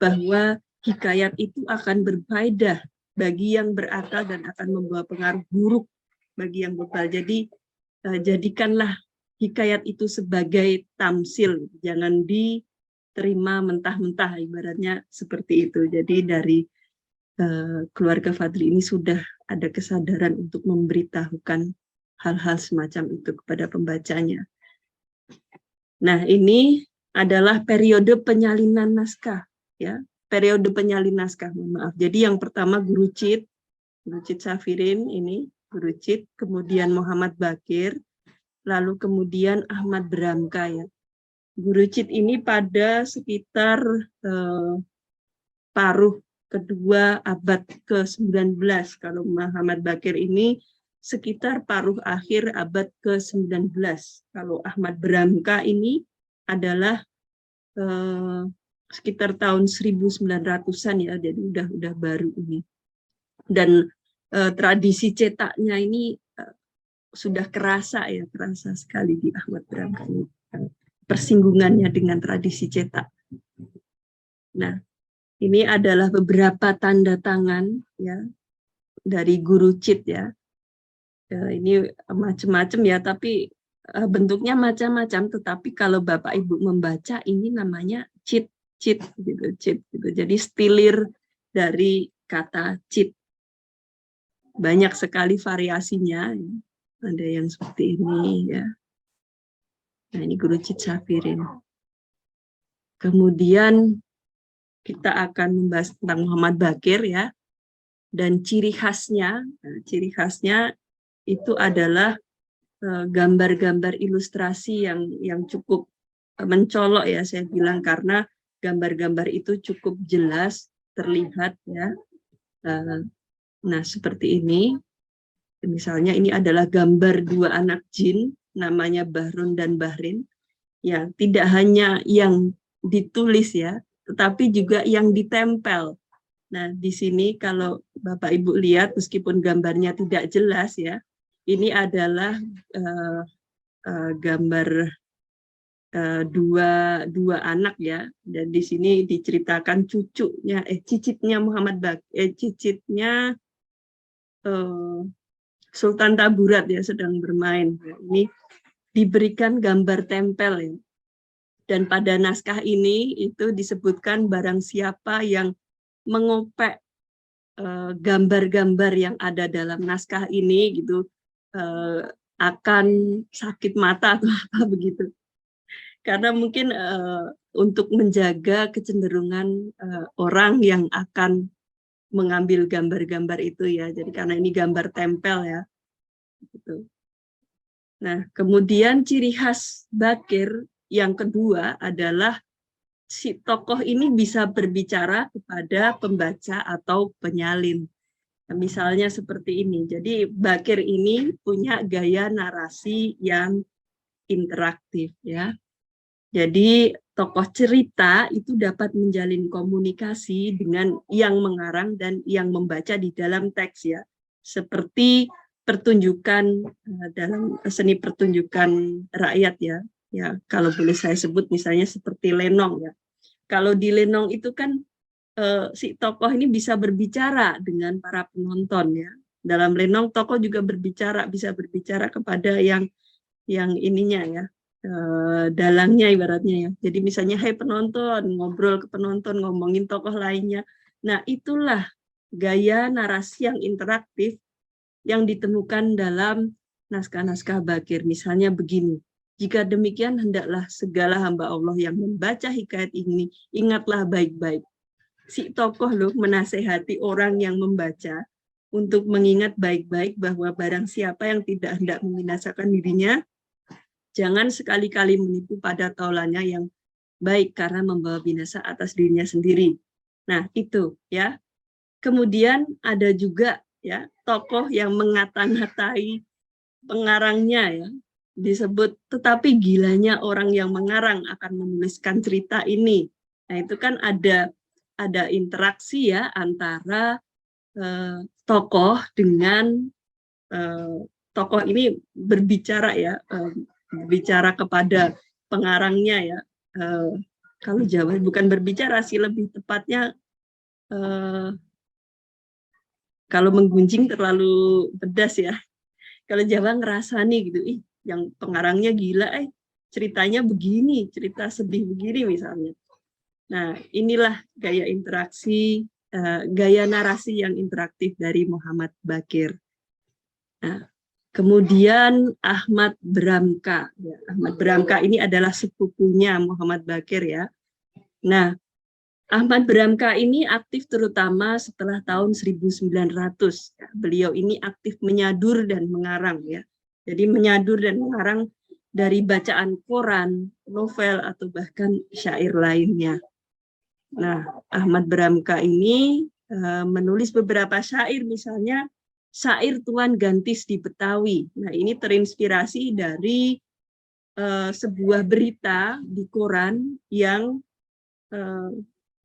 bahwa hikayat itu akan berfaedah bagi yang berakal dan akan membawa pengaruh buruk bagi yang bebal. Jadi jadikanlah hikayat itu sebagai tamsil, jangan diterima mentah-mentah, ibaratnya seperti itu. Jadi dari keluarga Fadli ini sudah ada kesadaran untuk memberitahukan hal-hal semacam itu kepada pembacanya. Nah, ini adalah periode penyalinan naskah, ya. Periode penyalin naskah, maaf. Jadi yang pertama Guru Cid Safirin ini, Guru Cid, kemudian Muhammad Bakir, lalu kemudian Ahmad Bramka ya. Guru Cid ini pada sekitar paruh kedua abad ke-19. Kalau Muhammad Bakir ini sekitar paruh akhir abad ke-19. Kalau Ahmad Bramka ini adalah sekitar tahun 1900-an ya, jadi udah baru ini. Dan tradisi cetaknya ini sudah kerasa sekali di Ahmad Bramka ini, persinggungannya dengan tradisi cetak. Nah, ini adalah beberapa tanda tangan ya dari Guru Cid ya. Ini macam-macam ya, tapi bentuknya macam-macam. Tetapi kalau Bapak Ibu membaca ini namanya Cid gitu. Jadi stilir dari kata Cid. Banyak sekali variasinya. Ada yang seperti ini ya. Nah, ini Guru Cid Safirin. Kemudian kita akan membahas tentang Muhammad Bakir ya, dan ciri khasnya itu adalah gambar-gambar ilustrasi yang cukup mencolok ya, saya bilang, karena gambar-gambar itu cukup jelas terlihat ya, Nah, seperti ini. Misalnya ini adalah gambar dua anak jin, namanya Bahrun dan Bahrin. Ya, tidak hanya yang ditulis ya, tetapi juga yang ditempel. Nah, di sini kalau Bapak Ibu lihat, meskipun gambarnya tidak jelas ya, ini adalah gambar dua anak ya, dan di sini diceritakan cicitnya cicitnya Sultan Taburat ya sedang bermain. Ini diberikan gambar tempel ya. Dan pada naskah ini itu disebutkan barang siapa yang mengopek gambar-gambar yang ada dalam naskah ini gitu akan sakit mata atau apa begitu. Karena mungkin untuk menjaga kecenderungan orang yang akan mengambil gambar-gambar itu ya. Jadi karena ini gambar tempel ya. Gitu. Nah, kemudian ciri khas Bakir yang kedua adalah si tokoh ini bisa berbicara kepada pembaca atau penyalin. Nah, misalnya seperti ini. Jadi Bakir ini punya gaya narasi yang interaktif ya. Jadi tokoh cerita itu dapat menjalin komunikasi dengan yang mengarang dan yang membaca di dalam teks ya. Seperti pertunjukan dalam seni pertunjukan rakyat ya. Ya, kalau boleh saya sebut misalnya seperti lenong ya. Kalau di lenong itu kan si tokoh ini bisa berbicara dengan para penonton ya. Dalam lenong tokoh juga bisa berbicara kepada yang ininya ya. Dalangnya ibaratnya ya. Jadi misalnya hai penonton, ngobrol ke penonton, ngomongin tokoh lainnya. Nah, itulah gaya narasi yang interaktif yang ditemukan dalam naskah-naskah Bakir. Misalnya begini, jika demikian hendaklah segala hamba Allah yang membaca hikayat ini ingatlah baik-baik. Si tokoh loh menasehati orang yang membaca untuk mengingat baik-baik bahwa barang siapa yang tidak hendak membinasakan dirinya, jangan sekali-kali menipu pada taulannya yang baik karena membawa binasa atas dirinya sendiri. Nah, itu ya. Kemudian ada juga ya tokoh yang mengata-ngatai pengarangnya ya. Disebut tetapi gilanya orang yang mengarang akan menuliskan cerita ini. Nah, itu kan ada interaksi ya antara tokoh dengan tokoh ini berbicara ya, berbicara kepada pengarangnya ya. Kalau Jawa bukan berbicara sih, lebih tepatnya kalau menggunjing terlalu pedas ya. Kalau Jawa ngerasani gitu, yang pengarangnya gila, ceritanya begini, cerita sedih begini misalnya. Nah, inilah gaya interaksi, gaya narasi yang interaktif dari Muhammad Bakir. Nah, kemudian Ahmad Bramka. Ya, Ahmad Bramka ini adalah sepupunya Muhammad Bakir ya. Nah, Ahmad Bramka ini aktif terutama setelah tahun 1900. Ya, beliau ini aktif menyadur dan mengarang ya. Jadi menyadur dan mengarang dari bacaan koran, novel atau bahkan syair lainnya. Nah, Ahmad Bramka ini menulis beberapa syair, misalnya syair Tuan Gantis di Betawi. Nah, ini terinspirasi dari sebuah berita di koran yang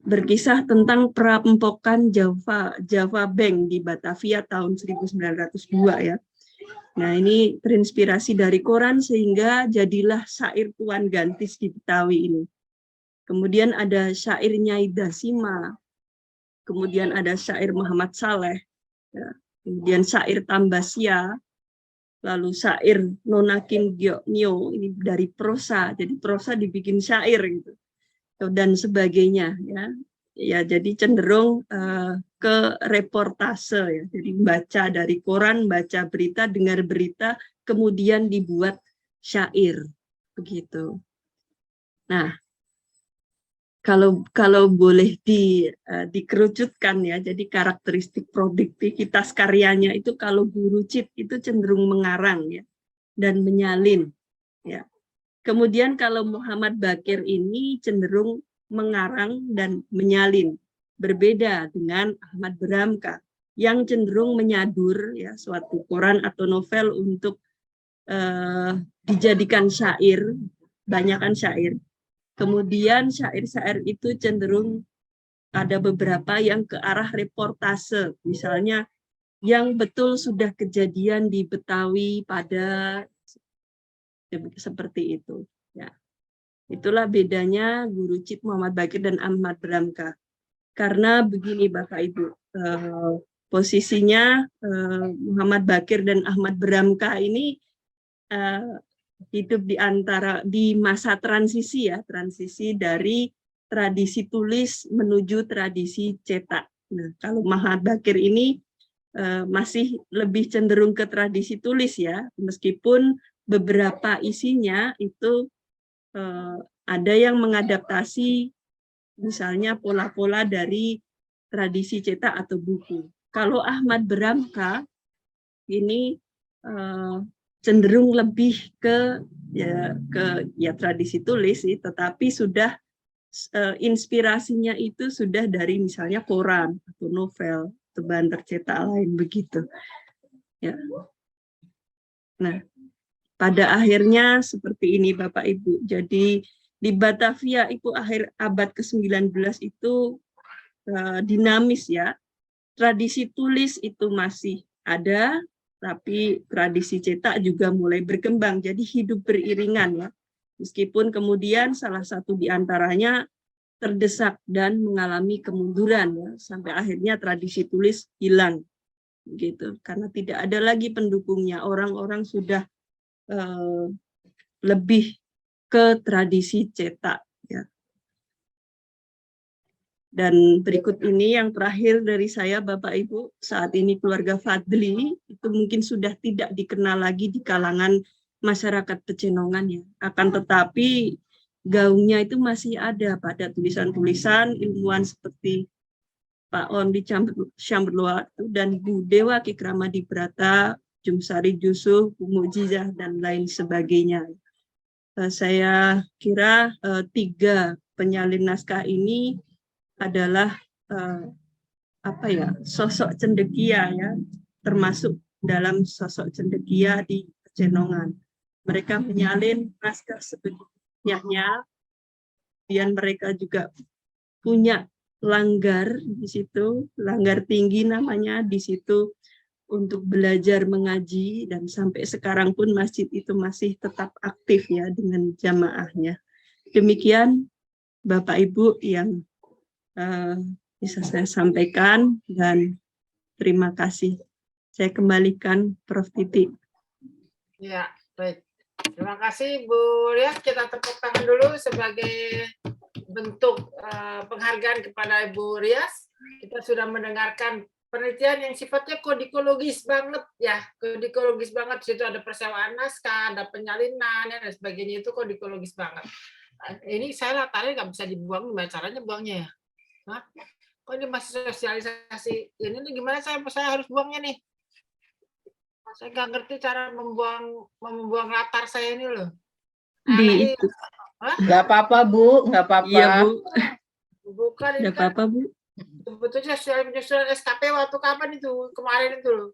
berkisah tentang perampokan Java Bank di Batavia tahun 1902 ya. Nah, ini terinspirasi dari koran sehingga jadilah syair Tuan Gantis di Betawi ini. Kemudian ada syair Nyai Dasima, kemudian ada syair Muhammad Saleh, ya. Kemudian syair Tambasia, lalu syair Nonakin Gyoknyo, ini dari prosa, jadi prosa dibikin syair gitu, dan sebagainya ya. Ya, jadi cenderung ke reportase ya, jadi baca dari koran, baca berita, dengar berita, kemudian dibuat syair begitu. Nah, kalau boleh dikerucutkan ya, jadi karakteristik produktivitas karyanya itu kalau Guru Cip itu cenderung mengarang ya dan menyalin ya. Kemudian kalau Muhammad Bakir ini cenderung mengarang dan menyalin, berbeda dengan Ahmad Bramka. yang cenderung menyadur ya suatu koran atau novel untuk dijadikan syair, banyakkan syair. Kemudian syair-syair itu cenderung ada beberapa yang ke arah reportase, misalnya yang betul sudah kejadian di Betawi pada seperti itu. Ya. Itulah bedanya Guru Cip Muhammad Bakir dan Ahmad Bramka. Karena begini Bapak Ibu, posisinya Muhammad Bakir dan Ahmad Bramka ini hidup di masa transisi ya, transisi dari tradisi tulis menuju tradisi cetak. Nah, kalau Muhammad Bakir ini masih lebih cenderung ke tradisi tulis ya, meskipun beberapa isinya itu ada yang mengadaptasi misalnya pola-pola dari tradisi cetak atau buku. Kalau Ahmad Bramka ini cenderung lebih ke tradisi tulis sih, tetapi sudah inspirasinya itu sudah dari misalnya koran atau novel atau bahan tercetak lain begitu. Ya. Nah, pada akhirnya seperti ini Bapak Ibu. Jadi di Batavia itu akhir abad ke-19 itu dinamis ya. Tradisi tulis itu masih ada, tapi tradisi cetak juga mulai berkembang. Jadi hidup beriringan ya. Meskipun kemudian salah satu di antaranya terdesak dan mengalami kemunduran ya, sampai akhirnya tradisi tulis hilang gitu. Karena tidak ada lagi pendukungnya. Orang-orang sudah lebih ke tradisi cetak ya. Dan berikut ini yang terakhir dari saya Bapak Ibu, saat ini keluarga Fadli itu mungkin sudah tidak dikenal lagi di kalangan masyarakat Pecenongan ya. Akan tetapi gaungnya itu masih ada pada tulisan-tulisan ilmuwan seperti Pak Ondi Chamberlain dan Bu Dewa Kikramadibrata, Jumsari Jusuf, Bu Mujizah dan lain sebagainya. Saya kira 3 penyalin naskah ini adalah sosok cendekia ya, termasuk dalam sosok cendekia di Pecenongan. Mereka menyalin naskah sebegininya, dan mereka juga punya langgar di situ, langgar tinggi namanya di situ untuk belajar mengaji, dan sampai sekarang pun masjid itu masih tetap aktif ya dengan jamaahnya. Demikian Bapak Ibu yang bisa saya sampaikan, dan terima kasih. Saya kembalikan Prof. Titi.
Ya, baik. Terima kasih Bu Rias. Kita tepuk tangan dulu sebagai bentuk penghargaan kepada Ibu Rias. Kita sudah mendengarkan penelitian yang sifatnya kodikologis banget ya, kodikologis banget. Di situ ada persewaan naskah, ada penyalinan dan sebagainya, itu kodikologis banget. Ini saya latarnya nggak bisa dibuang, gimana caranya buangnya ya? Hah? Kok ini masih sosialisasi? Ini nih gimana saya harus buangnya nih? Saya nggak ngerti cara membuang latar saya ini loh.
Di itu.
Nggak apa-apa Bu, nggak apa-apa.
Iya Bu.
Bukan ini
Nggak apa-apa Bu.
Sebetulnya penyusunan SKP waktu kapan itu? Kemarin itu loh.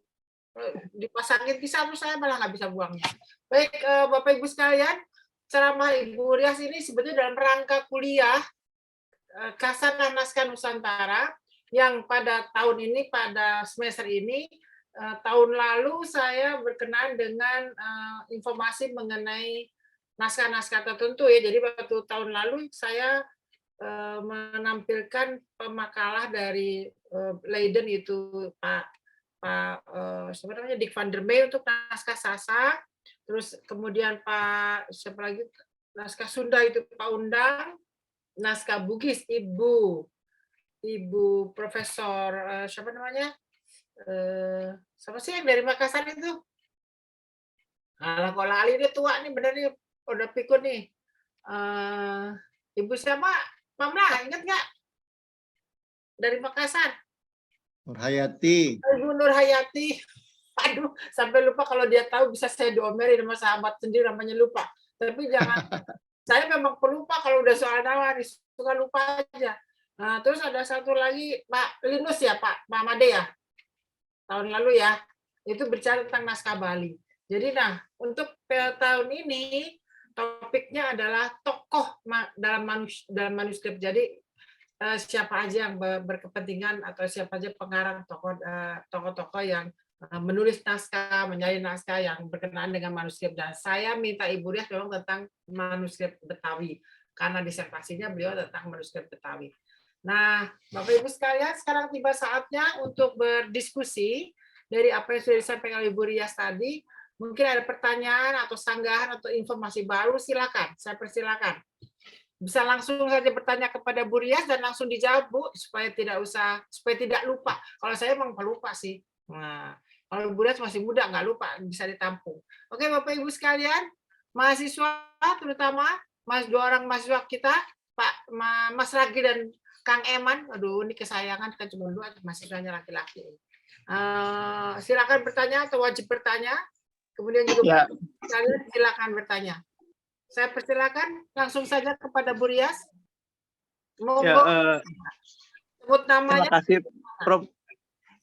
Dipasangin pisah terus saya malah nggak bisa buangnya. Baik Bapak Ibu sekalian, ceramah Ibu Rias ini sebetulnya dalam rangka kuliah Khasanah Naskah Nusantara yang pada tahun ini, pada semester ini, tahun lalu saya berkenan dengan informasi mengenai naskah-naskah tertentu ya. Jadi waktu tahun lalu saya menampilkan pemakalah dari Leiden itu Pak sebenarnya Dick van der Meij untuk naskah Sasa, terus kemudian Pak siapa lagi naskah Sunda itu Pak Undang, naskah Bugis Ibu Profesor siapa namanya, siapa sih yang dari Makassar itu? Alah kok lali dia tua nih, bener nih udah pikun nih. Ibu siapa? Mamna, ingat nggak? Dari Makassar.
Nurhayati.
Ibu Nurhayati. Aduh, sampai lupa, kalau dia tahu bisa saya diomelin sama sahabat sendiri namanya lupa. Tapi jangan. Saya memang pelupa kalau udah soal nama, suka lupa aja. Nah, terus ada satu lagi Pak Linus ya, Pak Made ya. tahun lalu ya, itu bicara tentang naskah Bali. Jadi untuk tahun ini topiknya adalah tokoh dalam manuskrip. Jadi siapa aja yang berkepentingan atau siapa aja pengarang tokoh-tokoh yang menulis naskah, menjadi naskah yang berkenaan dengan manuskrip. Dan saya minta Ibu Rias memang tentang manuskrip Betawi, karena disertasinya beliau tentang manuskrip Betawi. Nah, Bapak Ibu sekalian, sekarang tiba saatnya untuk berdiskusi dari apa yang sudah disampaikan Ibu Rias tadi. Mungkin ada pertanyaan atau sanggahan atau informasi baru, silakan. Saya persilakan. Bisa langsung saja bertanya kepada Bu Rias dan langsung dijawab, Bu, supaya tidak lupa. Kalau saya emang pelupa sih. Nah, kalau Bu Rias masih muda, nggak lupa, bisa ditampung. Oke, Bapak Ibu sekalian, mahasiswa terutama dua orang mahasiswa kita, Pak Mas Ragi dan Kang Eman. Aduh, ini kesayangan, kan cuma dua mahasiswanya laki-laki. Silakan bertanya atau wajib bertanya. Kemudian juga kalian silakan bertanya. Saya persilakan langsung saja kepada Bu Rias. Monggo. Sebut namanya.
Terima kasih, Prof.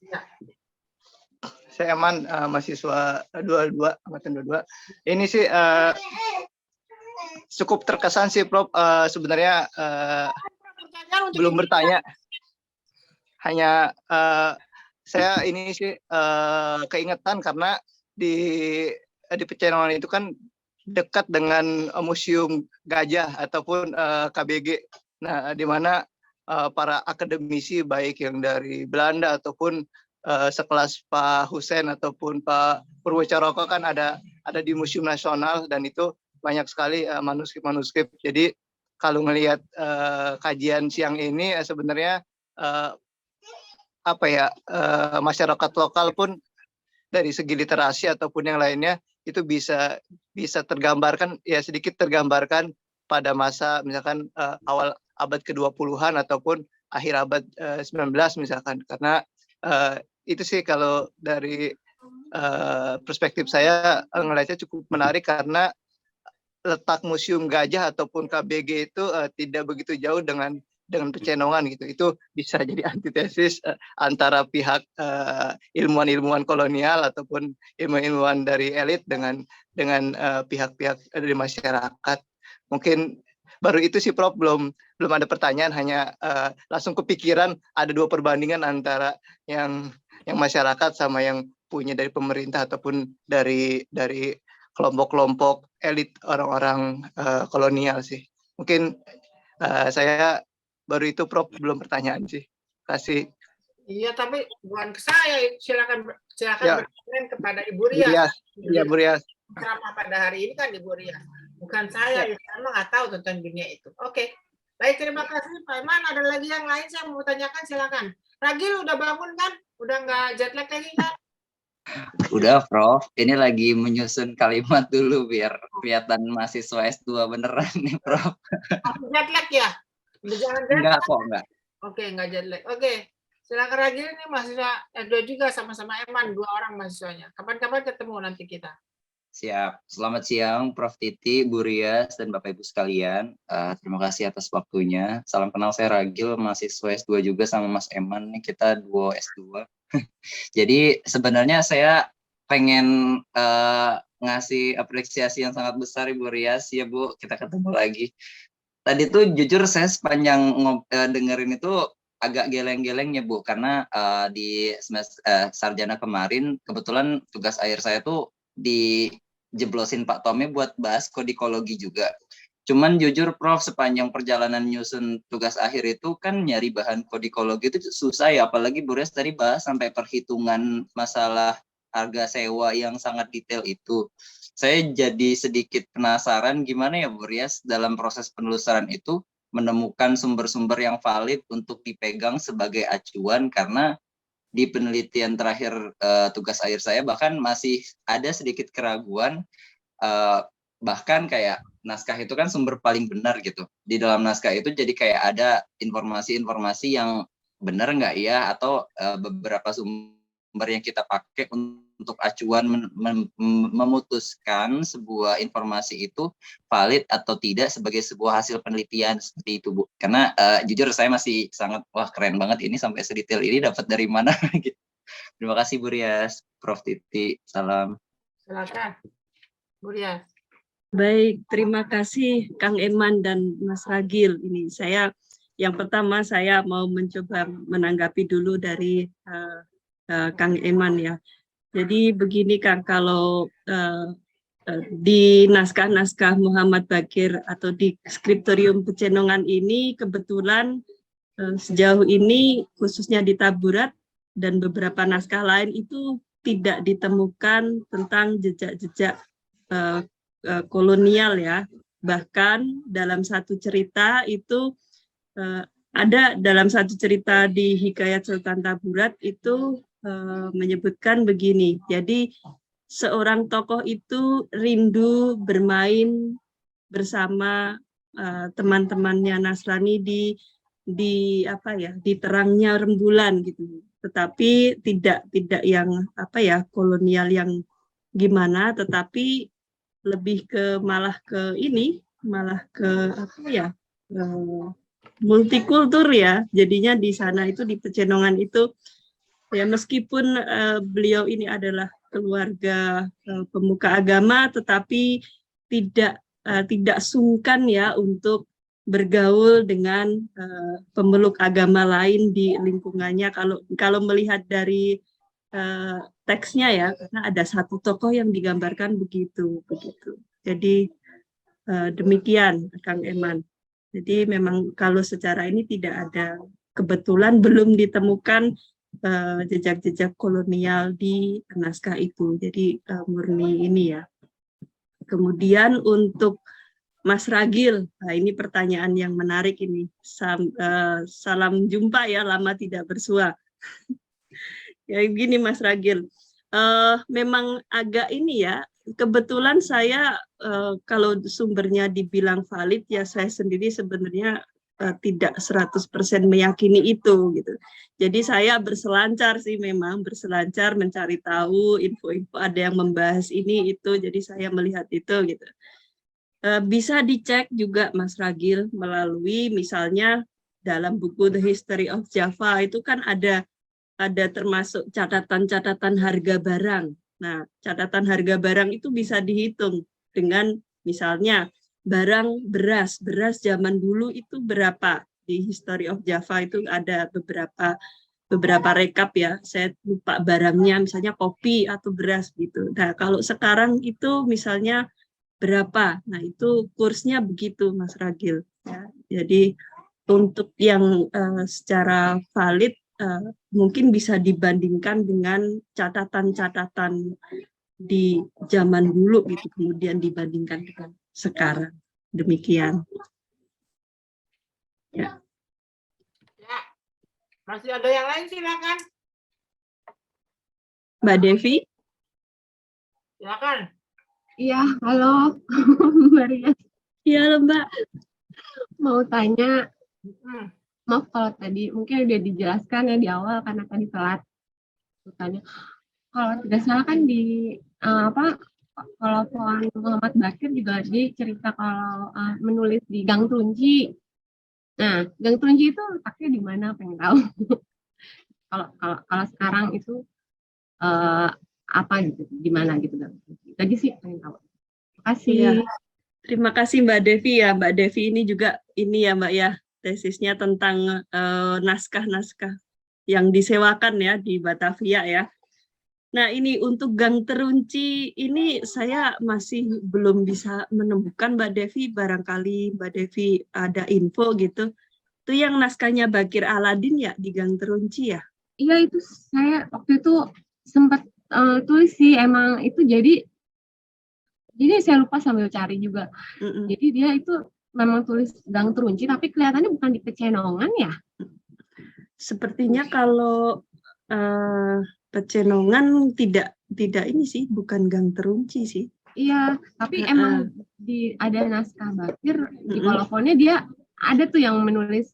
Ya.
Saya Eman, mahasiswa 22, angkatan 22. Ini sih cukup terkesan sih, Prof. Sebenarnya belum bertanya. Hanya saya ini sih keingetan karena di Pecenongan itu kan dekat dengan Museum Gajah ataupun KBG. Nah, di mana para akademisi baik yang dari Belanda ataupun sekelas Pak Hussein ataupun Pak Purwocaroko kan ada di Museum Nasional, dan itu banyak sekali manuskrip-manuskrip. Jadi kalau ngelihat kajian siang ini sebenarnya masyarakat lokal pun dari segi literasi ataupun yang lainnya itu bisa tergambarkan, ya sedikit tergambarkan pada masa misalkan awal abad ke-20-an ataupun akhir abad 19 misalkan. Karena itu sih kalau dari perspektif saya ngelihatnya cukup menarik, karena letak Museum Gajah ataupun KBG itu tidak begitu jauh dengan Pecenongan gitu. Itu bisa jadi antitesis antara pihak ilmuwan-ilmuwan kolonial ataupun ilmuwan dari elit dengan pihak-pihak dari masyarakat. Mungkin baru itu sih, Prof. Belum ada pertanyaan, hanya langsung kepikiran ada dua perbandingan antara yang masyarakat sama yang punya dari pemerintah ataupun dari kelompok-kelompok elit orang-orang kolonial sih. Mungkin saya baru itu, Prof. Belum pertanyaan sih. Kasih.
Iya, tapi bukan ke saya. Silakan
Ya.
bertanya kepada Ibu Rias.
Iya, Bu Rias.
Kenapa pada hari ini kan Ibu Rias, bukan saya. Ya. Saya nggak tahu tentang dunia itu. Oke. Baik, terima kasih Pak Iman. Ada lagi yang lain saya mau tanyakan, silakan. Ragil udah bangun kan? Udah nggak jet lag lagi kan?
Udah, Prof. Ini lagi menyusun kalimat dulu biar kelihatan mahasiswa S2 beneran nih, Prof.
Jet lag ya? Jangan
enggak kok, enggak.
Oke, enggak jet lag. Oke. Silakan Ragil, ini mahasiswa S2 juga, sama-sama Eman, dua orang mahasiswanya. Kapan-kapan ketemu nanti kita.
Siap. Selamat siang, Prof. Titi, Bu Rias, dan Bapak Ibu sekalian. Terima kasih atas waktunya. Salam kenal, saya Ragil, mahasiswa S2 juga sama Mas Eman. Nih kita duo S2. Jadi sebenarnya saya pengen ngasih apresiasi yang sangat besar Ibu Rias. Ya Bu, kita ketemu lagi. Tadi tuh jujur saya sepanjang dengerin itu agak geleng-geleng ya Bu, karena di sarjana kemarin kebetulan tugas akhir saya tuh dijeblosin Pak Tommy buat bahas kodikologi juga. Cuman jujur Prof, sepanjang perjalanan nyusun tugas akhir itu kan nyari bahan kodikologi itu susah ya, apalagi Bu Rias tadi bahas sampai perhitungan masalah harga sewa yang sangat detail itu. Saya jadi sedikit penasaran gimana ya Bu Rias dalam proses penelusuran itu menemukan sumber-sumber yang valid untuk dipegang sebagai acuan, karena di penelitian terakhir tugas akhir saya bahkan masih ada sedikit keraguan, bahkan kayak naskah itu kan sumber paling benar gitu. Di dalam naskah itu jadi kayak ada informasi-informasi yang benar nggak ya, atau beberapa sumber yang kita pakai untuk acuan memutuskan sebuah informasi itu valid atau tidak sebagai sebuah hasil penelitian seperti itu Bu. Karena jujur saya masih sangat keren banget ini sampai sedetail ini dapat dari mana gitu. Terima kasih Bu Rias, Prof. Titi, salam.
Silakan, Bu Rias.
Baik, terima kasih Kang Eman dan Mas Ragil. Ini yang pertama saya mau mencoba menanggapi dulu dari Kang Eman ya. Jadi begini Kang, kalau di naskah-naskah Muhammad Bakir atau di Skriptorium Pecenongan ini kebetulan sejauh ini khususnya di Taburat dan beberapa naskah lain itu tidak ditemukan tentang jejak-jejak kolonial ya. Bahkan dalam satu cerita itu ada dalam satu cerita di Hikayat Sultan Taburat itu menyebutkan begini. Jadi seorang tokoh itu rindu bermain bersama teman-temannya Nasrani di terangnya rembulan gitu. Tetapi tidak yang kolonial yang gimana, tetapi lebih ke malah ke multikultur ya. Jadinya di sana itu di Pecenongan itu ya meskipun beliau ini adalah keluarga pemuka agama, tetapi tidak sungkan ya untuk bergaul dengan pemeluk agama lain di lingkungannya. Kalau melihat dari teksnya ya, karena ada satu tokoh yang digambarkan begitu. Jadi demikian Kang Eman. Jadi memang kalau secara ini tidak ada, kebetulan belum ditemukan jejak-jejak kolonial di naskah itu. Jadi murni ini ya. Kemudian untuk Mas Ragil, nah ini pertanyaan yang menarik ini. Salam jumpa ya, lama tidak bersua. Ya gini Mas Ragil, memang agak ini ya, kebetulan saya kalau sumbernya dibilang valid ya saya sendiri sebenarnya tidak 100% meyakini itu gitu. Jadi saya berselancar sih, memang berselancar mencari tahu info-info, ada yang membahas ini itu, jadi saya melihat itu gitu. Bisa dicek juga Mas Ragil melalui misalnya dalam buku The History of Java itu kan ada termasuk catatan-catatan harga barang. Nah, catatan harga barang itu bisa dihitung dengan misalnya barang beras zaman dulu itu berapa. Di History of Java itu ada beberapa rekap ya. Saya lupa barangnya, misalnya kopi atau beras gitu. Nah, kalau sekarang itu misalnya berapa. Nah, itu kursnya begitu Mas Ragil ya. Jadi untuk yang secara valid mungkin bisa dibandingkan dengan catatan-catatan di zaman dulu gitu, kemudian dibandingkan dengan sekarang. Demikian. Ya.
Ya, masih ada yang lain silakan.
Mbak Devi?
Silakan.
Iya, halo Mbak Rias.
Iya, Mbak.
Mau tanya, maaf kalau tadi mungkin udah dijelaskan ya di awal karena tadi telat. Tanya, kalau tidak salah kan di kalau Pohon Muhammad Bakir juga di cerita kalau menulis di Gang Trunci. Nah, Gang Trunci itu letaknya di mana? Pengen tahu. kalau sekarang itu apa gitu, di mana gitu Gang Trunci? Tadi sih pengen tahu. Terima kasih.
Iya. Terima kasih Mbak Devi ya. Mbak Devi ini juga ini ya Mbak ya, tesisnya tentang naskah-naskah yang disewakan ya di Batavia ya. Nah ini untuk Gang Terunci ini saya masih belum bisa menemukan Mbak Devi, barangkali Mbak Devi ada info gitu. Itu yang naskahnya Bakir Aladin ya di Gang Terunci ya?
Iya itu saya waktu itu sempat tulis sih, emang itu jadi saya lupa sambil cari juga. Jadi dia itu memang tulis Gang Terunci tapi kelihatannya bukan di Pecenongan ya?
Sepertinya kalau Pecenongan tidak ini sih, bukan Gang Terunci sih.
Iya, tapi emang ada naskah Bakir di kolofonnya dia ada tuh yang menulis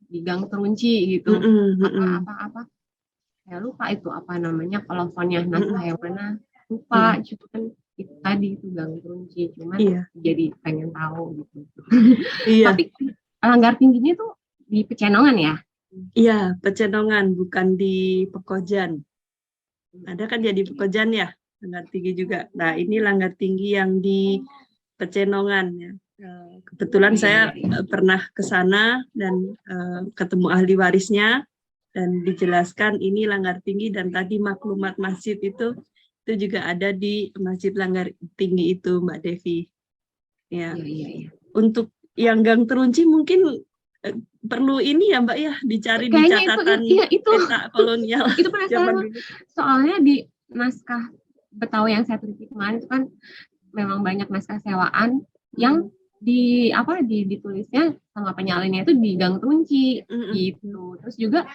di Gang Terunci gitu. Apa saya lupa itu apa namanya kolofonnya, naskah yang mana lupa. Cuman itu tadi itu Gang Terunci, cuman jadi pengen tahu gitu.
Iya.
Tapi Langgar Tingginya tuh di Pecenongan ya?
Iya, Pecenongan, bukan di Pekojan. Ada kan ya di Pekojan ya, Langgar Tinggi juga. Nah, ini Langgar Tinggi yang di Pecenongan ya. Kebetulan saya pernah ke sana dan ketemu ahli warisnya dan dijelaskan ini Langgar Tinggi, dan tadi maklumat masjid itu juga ada di Masjid Langgar Tinggi itu, Mbak Devi. Ya. Untuk yang Gang Terunci mungkin perlu ini ya Mbak ya, dicari di
Kayaknya
catatan
itu
peta kolonial
itu
zaman
penasaran.
dulu.
Soalnya di naskah Betawi yang saya teliti kemarin itu kan memang banyak naskah sewaan yang ditulisnya sama penyalinnya itu di Gang Terunci gitu. Terus juga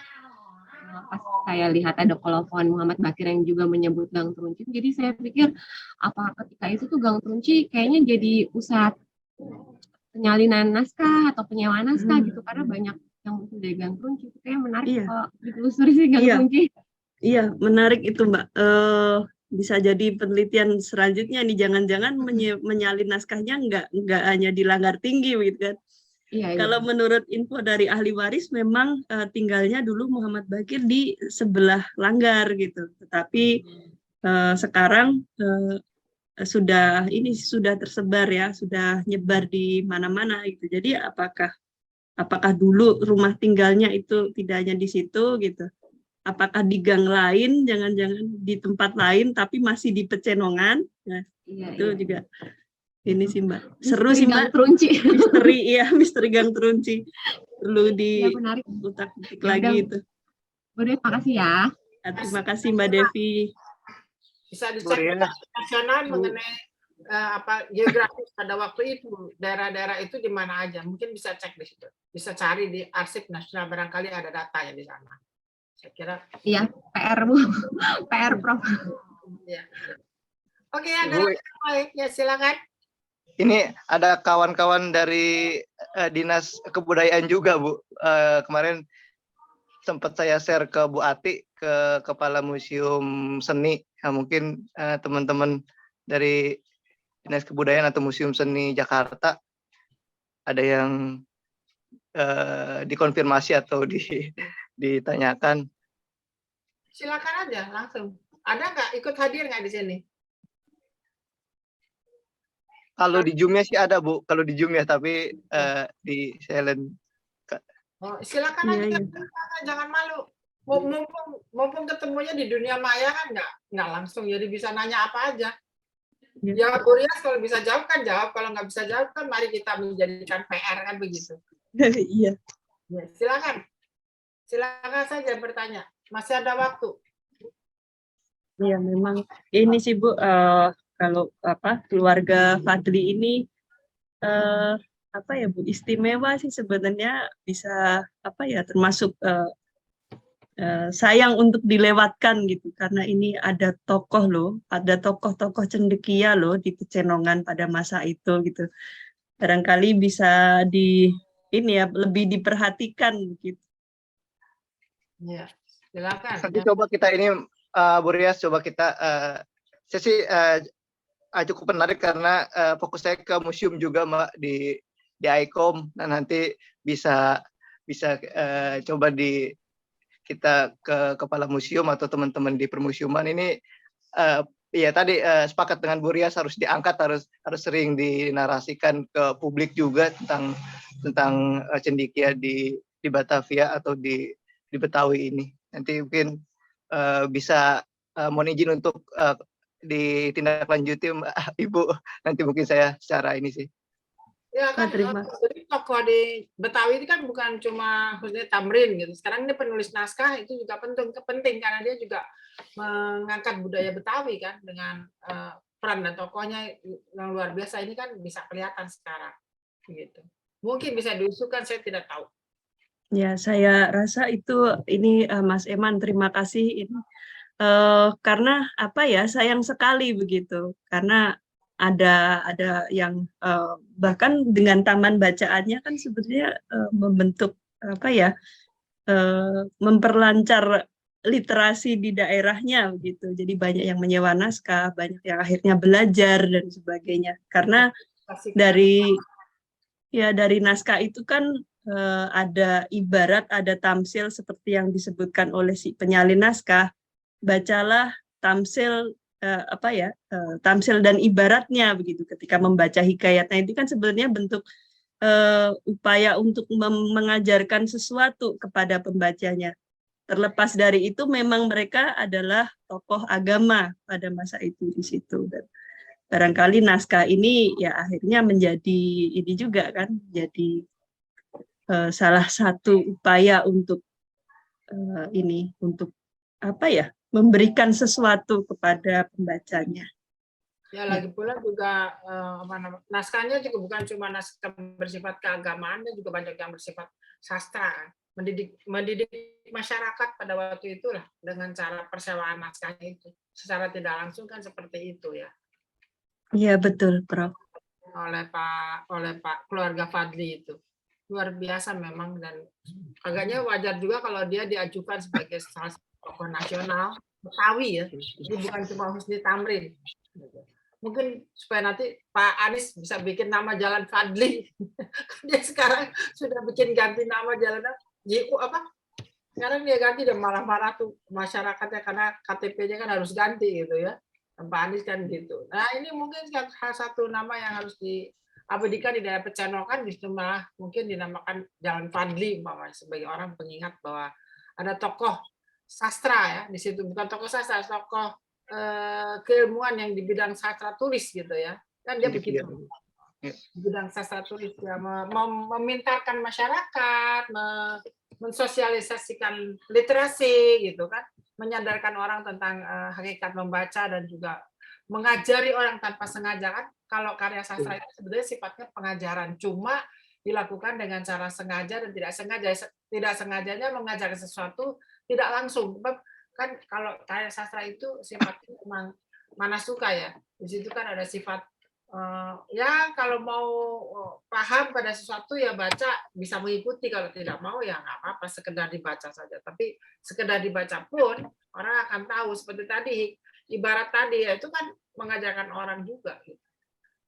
pas saya lihat ada kolofon Muhammad Bakir yang juga menyebut Gang Terunci, jadi saya pikir apa ketika itu tuh Gang Terunci kayaknya jadi pusat penyalinan naskah atau penyewaan naskah gitu, karena banyak yang muncul dari Gang Terunci. Itu kayak menarik kalau ditelusuri sih Gang Terunci.
Iya, menarik itu Mbak. Bisa jadi penelitian selanjutnya nih, jangan-jangan menyalin naskahnya nggak hanya di Langgar Tinggi gitu kan.
Iya.
Kalau menurut info dari ahli waris memang tinggalnya dulu Muhammad Bakir di sebelah Langgar gitu. Tetapi sekarang sudah tersebar ya, sudah nyebar di mana-mana gitu. Jadi apakah dulu rumah tinggalnya itu tidak hanya di situ gitu? Apakah di gang lain, jangan-jangan di tempat lain tapi masih di Pecenongan? Nah, itu juga ini sih Mbak. Seru sih Mbak. Misteri Gang Terunci. Perlu diutak-utik lagi itu.
Udah, makasih ya.
Terima kasih Mbak Devi.
Bisa dicek nasional mengenai geografis pada waktu itu, daerah-daerah itu di mana aja, mungkin bisa cek di situ, bisa cari di arsip nasional, barangkali ada datanya di sana. Saya kira.
Iya, PR Prof.
Ya. Oke, ada baik ya, silakan.
Ini ada kawan-kawan dari Dinas Kebudayaan juga Bu. Kemarin sempat saya share ke Bu Ati, ke Kepala Museum Seni. Nah, mungkin teman-teman dari Dinas Kebudayaan atau Museum Seni Jakarta ada yang dikonfirmasi atau ditanyakan.
Silakan aja langsung. Ada nggak ikut hadir nggak di sini?
Kalau di Zoom-nya sih ada Bu, kalau di Zoom ya, tapi di silent.
Silakan aja, jangan malu. Mumpung ketemunya di dunia maya kan nggak langsung, jadi bisa nanya apa aja. Ya Burias kalau bisa jawab kan jawab, kalau nggak bisa jawab kan mari kita menjadikan PR kan begitu.
Iya.
Ya, silakan saja bertanya, masih ada waktu.
Iya memang ini sih Bu, kalau keluarga Fadli ini Bu, istimewa sih sebenarnya, bisa termasuk sayang untuk dilewatkan gitu, karena ini ada tokoh cendekia loh di Pecenongan pada masa itu gitu. Barangkali bisa lebih diperhatikan gitu.
Ya, silakan.
Nanti coba kita ini Bu Rias, coba kita saya sih cukup menarik karena fokus saya ke museum juga Mbak di ICOM. Nah, nanti bisa coba kita ke kepala museum atau teman-teman di permuseuman ini ya tadi sepakat dengan Bu Rias, harus diangkat, harus sering dinarasikan ke publik juga tentang cendekia di Batavia atau di Betawi ini. Nanti mungkin bisa mohon izin untuk ditindaklanjuti Ibu, nanti mungkin saya secara ini sih.
Ya kan, jadi tokoh di Betawi ini kan bukan cuma khususnya Tamrin gitu. Sekarang ini penulis naskah itu juga penting karena dia juga mengangkat budaya Betawi kan, dengan peran dan tokohnya yang luar biasa ini kan bisa kelihatan sekarang gitu. Mungkin bisa diusulkan, saya tidak tahu.
Ya, saya rasa ini Mas Eman, terima kasih ini. Karena sayang sekali begitu, karena ada yang bahkan dengan taman bacaannya kan sebenarnya membentuk memperlancar literasi di daerahnya begitu. Jadi banyak yang menyewa naskah, banyak yang akhirnya belajar dan sebagainya. Karena dari naskah itu kan ada ibarat, ada tamsil seperti yang disebutkan oleh si penyalin naskah, bacalah tamsil tamsil dan ibaratnya begitu ketika membaca hikayatnya. Itu kan sebenarnya bentuk upaya untuk mengajarkan sesuatu kepada pembacanya. Terlepas dari itu, memang mereka adalah tokoh agama pada masa itu di situ. Dan barangkali naskah ini ya akhirnya menjadi ini juga kan, jadi salah satu upaya untuk untuk memberikan sesuatu kepada pembacanya.
Ya, lagi pula juga naskahnya juga bukan cuma naskah bersifat keagamaan, juga banyak yang bersifat sastra, mendidik masyarakat pada waktu itulah dengan cara persewaan naskahnya itu. Secara tidak langsung kan seperti itu ya.
Iya betul, Prof.
Oleh Pak keluarga Fadli itu. Luar biasa memang, dan agaknya wajar juga kalau dia diajukan sebagai salah satu tokoh nasional Betawi ya. Jadi bukan cuma Husni Tamrin. Mungkin supaya nanti Pak Anies bisa bikin nama jalan Fadli. Dia sekarang sudah bikin ganti nama jalan sekarang dia ganti dan marah-marah tuh masyarakatnya karena KTP-nya kan harus ganti gitu ya. Pak Anies kan gitu. Nah ini mungkin salah satu nama yang harus diabadikan di daerah Pecenokan, malah mungkin dinamakan Jalan Fadli sebagai orang pengingat bahwa ada tokoh sastra ya di situ, bukan tokoh sastra, tokoh keilmuan yang di bidang sastra tulis gitu ya. Kan dia begitu. Di bidang sastra tulis ya, memintarkan masyarakat, mensosialisasikan literasi gitu kan, menyadarkan orang tentang hakikat membaca dan juga mengajari orang tanpa sengaja kan. Kalau karya sastra itu sebenarnya sifatnya pengajaran, cuma dilakukan dengan cara sengaja dan tidak sengaja. Tidak sengajanya mengajarkan sesuatu tidak langsung. Kan kalau karya sastra itu sifatnya memang mana suka ya. Di situ kan ada sifat ya kalau mau paham pada sesuatu ya baca, bisa mengikuti, kalau tidak mau ya nggak apa-apa, sekedar dibaca saja. Tapi sekedar dibaca pun orang akan tahu, seperti tadi ibarat tadi ya, itu kan mengajarkan orang juga gitu.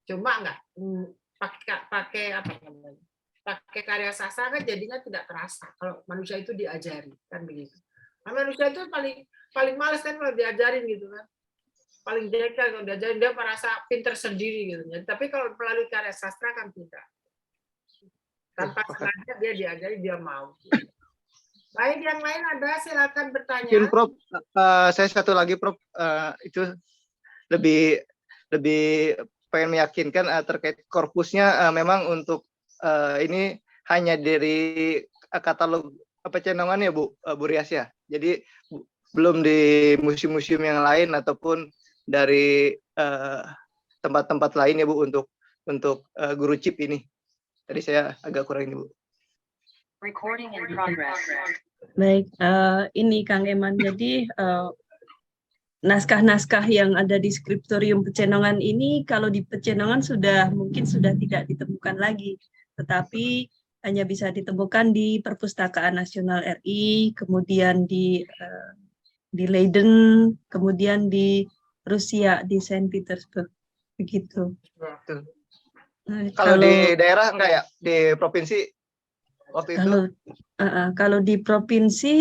Cuma nggak pakai apa namanya, pakai karya sastra kan jadinya tidak terasa kalau manusia itu diajari kan begitu. Nah, manusia itu paling males kan kalau diajarin gitu kan, paling jengkel kalau diajarin, dia merasa pinter sendiri gitu. Tapi kalau melalui karya sastra kan tidak, tanpa sengaja dia diajari, dia mau. Baik, yang lain ada, silakan bertanya.
Mungkin Prof, saya satu lagi Prof, itu lebih pengen meyakinkan terkait korpusnya, memang untuk ini hanya dari katalog Pecenongan ya Bu Rias ya. Jadi belum di museum-museum yang lain ataupun dari tempat-tempat lain ya Bu untuk guru chip ini. Tadi saya agak kurang ini Bu.
Recording in progress.
Baik, ini Kang Eman. Jadi naskah-naskah yang ada di Skriptorium Pecenongan ini kalau di Pecenongan mungkin sudah tidak ditemukan lagi, tetapi hanya bisa ditemukan di Perpustakaan Nasional RI, kemudian di Leiden, kemudian di Rusia, di Saint Petersburg, begitu.
Nah, kalau di daerah enggak ya, di provinsi waktu itu?
Kalau di provinsi,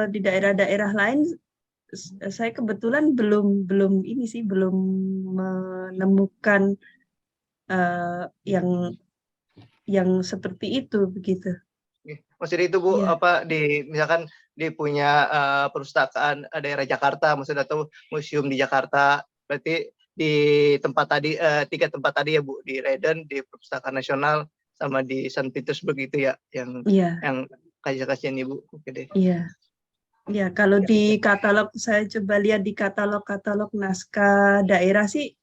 di daerah-daerah lain, saya kebetulan belum menemukan yang seperti itu begitu.
Maksudnya itu Bu,
ya.
Misalkan di punya perpustakaan daerah Jakarta, maksudnya, atau museum di Jakarta, berarti di tempat tadi 3 tempat tadi ya Bu, di Leiden, di Perpustakaan Nasional, sama di Saint Petersburg itu ya, yang kajian Ibu. Oke deh.
Iya. Ya, kalau di katalog, saya coba lihat di katalog naskah daerah sih,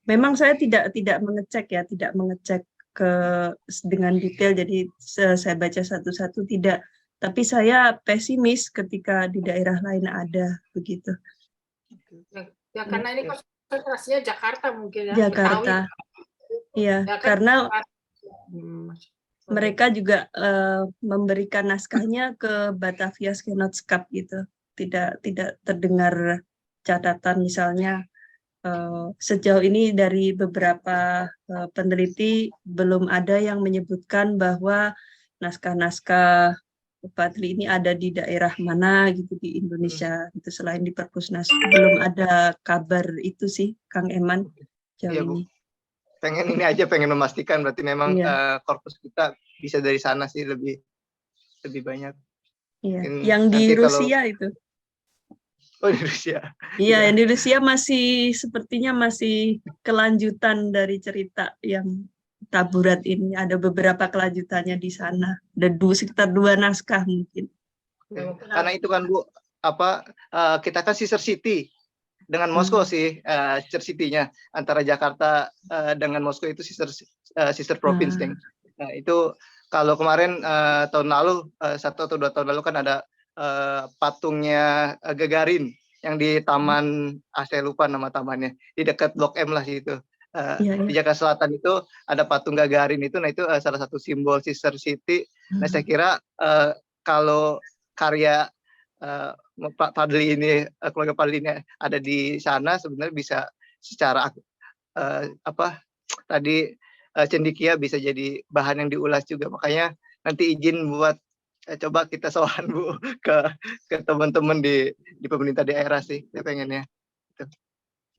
memang saya tidak mengecek dengan detail, jadi saya baca satu-satu tidak. Tapi saya pesimis ketika di daerah lain ada begitu.
Ya karena ini konsentrasinya Jakarta mungkin ya.
Jakarta. Iya,
ya,
karena mereka juga memberikan naskahnya ke Batavia Genootschap gitu. Tidak terdengar catatan misalnya sejauh ini dari beberapa peneliti belum ada yang menyebutkan bahwa naskah-naskah Patli ini ada di daerah mana gitu di Indonesia itu selain di Perpusnas. Belum ada kabar itu sih, Kang Eman, jauh
Iya, Bu.
ini.
Pengen memastikan berarti memang
Iya.
korpus kita bisa dari sana sih lebih banyak.
Iya.
Mungkin
Yang di
nanti kalau
Rusia itu.
oh di Rusia.
Iya,
Iya.
yang di Rusia sepertinya masih kelanjutan dari cerita yang Taburat ini. Ada beberapa kelanjutannya di sana. Ada sekitar 2 naskah mungkin.
Karena itu kan Bu, kita kan sister city dengan Moskow sih, sister city-nya antara Jakarta dengan Moskow itu sister province. Nah itu kalau kemarin tahun lalu 1 atau 2 tahun lalu kan ada patungnya Gagarin yang di taman, saya lupa nama tamannya, di dekat Blok M lah situ. Di Jakarta Selatan itu ada patung Gagarin itu, nah itu salah satu simbol sister city. Nah saya kira kalau karya Pak Fadli ini, keluarga Fadli ini ada di sana, sebenarnya bisa secara tadi cendekia bisa jadi bahan yang diulas juga. Makanya nanti izin buat coba kita sowan Bu ke teman-teman di pemerintah daerah sih, saya pengennya.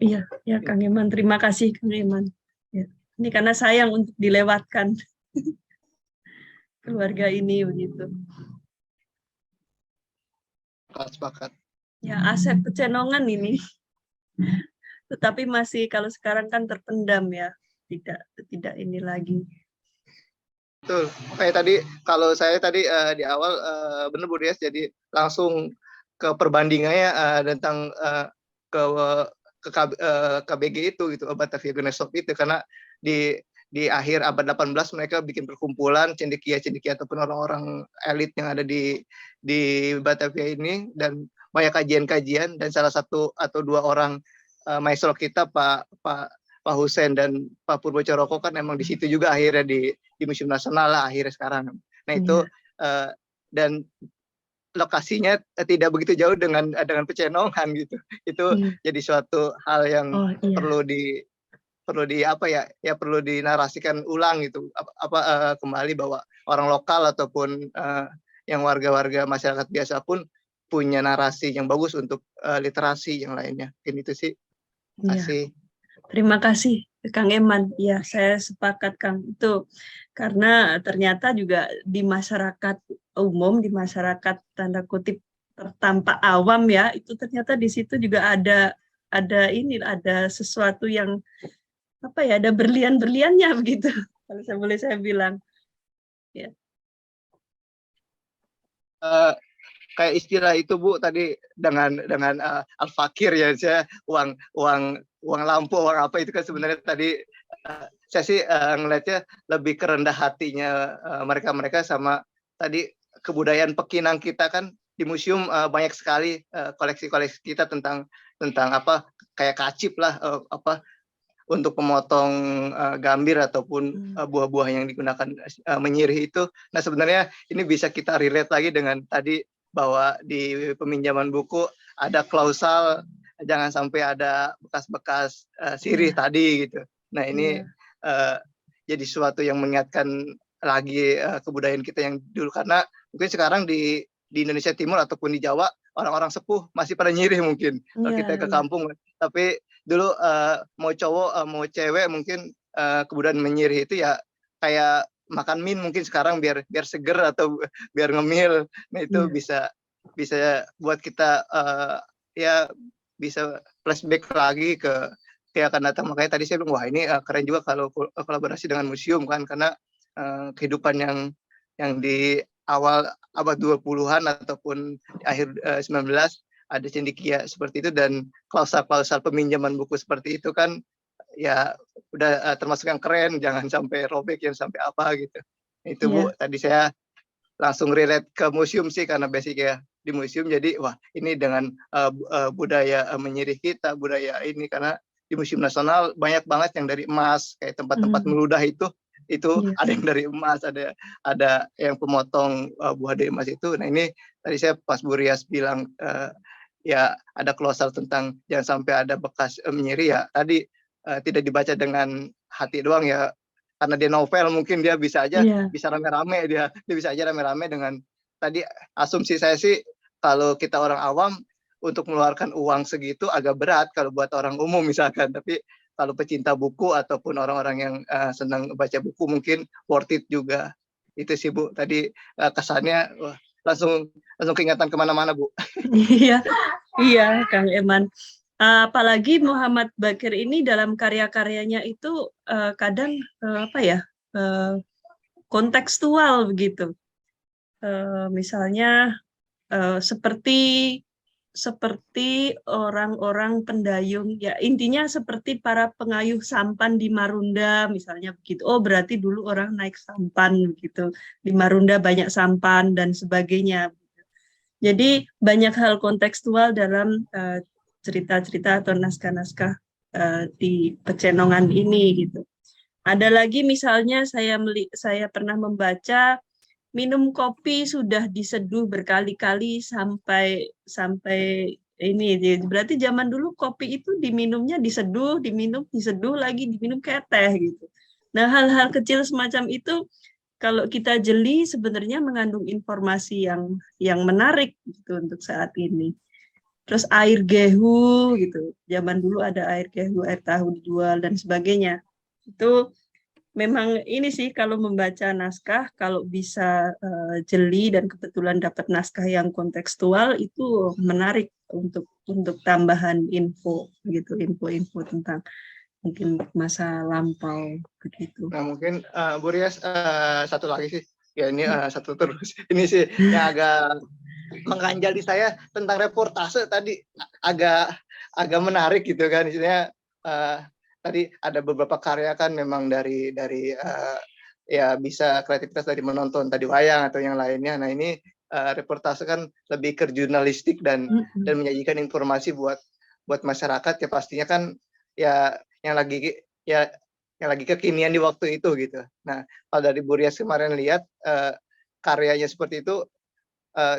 Iya, ya Kang Eman, terima kasih Kang Eman. Ya. Ini karena sayang untuk dilewatkan keluarga ini begitu.
Sepakat.
Ya, aset Pecenongan ini. Tetapi masih kalau sekarang kan terpendam ya, tidak ini lagi.
Betul. Kayak tadi kalau saya tadi di awal benar Bu Rias, jadi langsung ke perbandingannya tentang ke KBG itu gitu, Batavia Genesop itu, karena di akhir abad 18 mereka bikin perkumpulan cendekia ataupun orang-orang elit yang ada di Batavia ini, dan banyak kajian-kajian, dan salah satu atau 2 orang maestro kita Pak Hussein dan Pak Purbo Coroko kan emang di situ juga akhirnya di Museum Nasional lah akhirnya sekarang. Nah itu dan lokasinya tidak begitu jauh dengan Pecenongan gitu. Itu jadi suatu hal yang perlu dinarasikan ulang gitu. Kembali bahwa orang lokal ataupun yang warga-warga masyarakat biasa pun punya narasi yang bagus untuk literasi yang lainnya. Mungkin itu sih. Terima kasih.
Terima kasih Kang Eman. Ya, saya sepakat Kang. Itu karena ternyata juga di masyarakat umum, di masyarakat tanda kutip tampak awam ya, itu ternyata di situ juga ada sesuatu yang ada berlian-berliannya begitu. Kalau boleh saya bilang. Ya.
Kayak istilah itu Bu tadi dengan al-fakir ya, saya uang lampu, uang apa itu kan sebenarnya tadi saya sih ngelihatnya lebih kerendah hatinya mereka sama tadi kebudayaan Pekinang kita kan di museum banyak sekali koleksi-koleksi kita tentang kayak kacip lah untuk pemotong gambir ataupun buah-buah yang digunakan menyirih itu. Nah sebenarnya ini bisa kita relate lagi dengan tadi bahwa di peminjaman buku ada klausal jangan sampai ada bekas-bekas sirih tadi gitu. Nah ini jadi sesuatu yang mengingatkan lagi kebudayaan kita yang dulu, karena mungkin sekarang di Indonesia Timur ataupun di Jawa orang-orang sepuh masih pada nyirih mungkin kalau kita ke kampung, tapi dulu mau cowok mau cewek mungkin kebudayaan menyirih itu ya kayak makan min mungkin sekarang biar seger atau biar ngemil. Nah itu bisa buat kita bisa flashback lagi ke akan datang. Makanya tadi saya bilang wah ini keren juga kalau kolaborasi dengan museum kan, karena kehidupan yang di awal abad 20-an ataupun di akhir 19 ada cendekia seperti itu, dan klausal-klausal peminjaman buku seperti itu kan ya udah termasuk yang keren, jangan sampai robek, jangan sampai apa gitu. Itu Bu, tadi saya langsung relate ke museum sih karena basicnya di museum, jadi wah ini dengan budaya menyirih kita, budaya ini, karena di Museum Nasional banyak banget yang dari emas, kayak tempat-tempat meludah itu ada yang dari emas, ada yang pemotong buah dari emas itu. Nah ini tadi saya pas Bu Rias bilang ya ada klausel tentang jangan sampai ada bekas menyiri ya tadi tidak dibaca dengan hati doang ya, karena dia novel mungkin dia bisa aja
Iya.
bisa rame-rame dia bisa aja rame-rame dengan tadi asumsi saya sih kalau kita orang awam untuk mengeluarkan uang segitu agak berat kalau buat orang umum misalkan, tapi kalau pecinta buku ataupun orang-orang yang senang baca buku mungkin worth it juga. Itu sih Bu, tadi kesannya wah, langsung keingatan kemana-mana Bu.
Iya, iya, Kang Eman. Apalagi Muhammad Bakir ini dalam karya-karyanya itu kadang kontekstual begitu. Misalnya seperti orang-orang pendayung, ya intinya seperti para pengayuh sampan di Marunda misalnya begitu. Oh berarti dulu orang naik sampan begitu, di Marunda banyak sampan dan sebagainya. Jadi banyak hal kontekstual dalam cerita-cerita atau naskah-naskah di Pecenongan ini gitu. Ada lagi misalnya saya pernah membaca minum kopi sudah diseduh berkali-kali sampai ini. Berarti zaman dulu kopi itu diminumnya diseduh, diminum, diseduh lagi, diminum kayak teh gitu. Nah, hal-hal kecil semacam itu kalau kita jeli sebenarnya mengandung informasi yang menarik gitu untuk saat ini. Terus air gehu gitu. Zaman dulu ada air gehu, air tahu dijual dan sebagainya. Itu memang ini sih kalau membaca naskah, kalau bisa jeli dan kebetulan dapat naskah yang kontekstual itu menarik untuk tambahan info gitu, info-info tentang mungkin masa lampau begitu.
Nah mungkin Bu Rias satu lagi sih, ya ini satu terus, ini sih yang agak mengganjal di saya tentang reportase tadi agak menarik gitu kan, istilahnya tadi ada beberapa karya kan memang dari ya bisa kreativitas dari menonton tadi wayang atau yang lainnya. Nah ini reportase kan lebih ke jurnalistik dan menyajikan informasi buat masyarakat ya pastinya kan ya yang lagi kekinian di waktu itu gitu. Nah kalau dari Bu Rias kemarin lihat karyanya seperti itu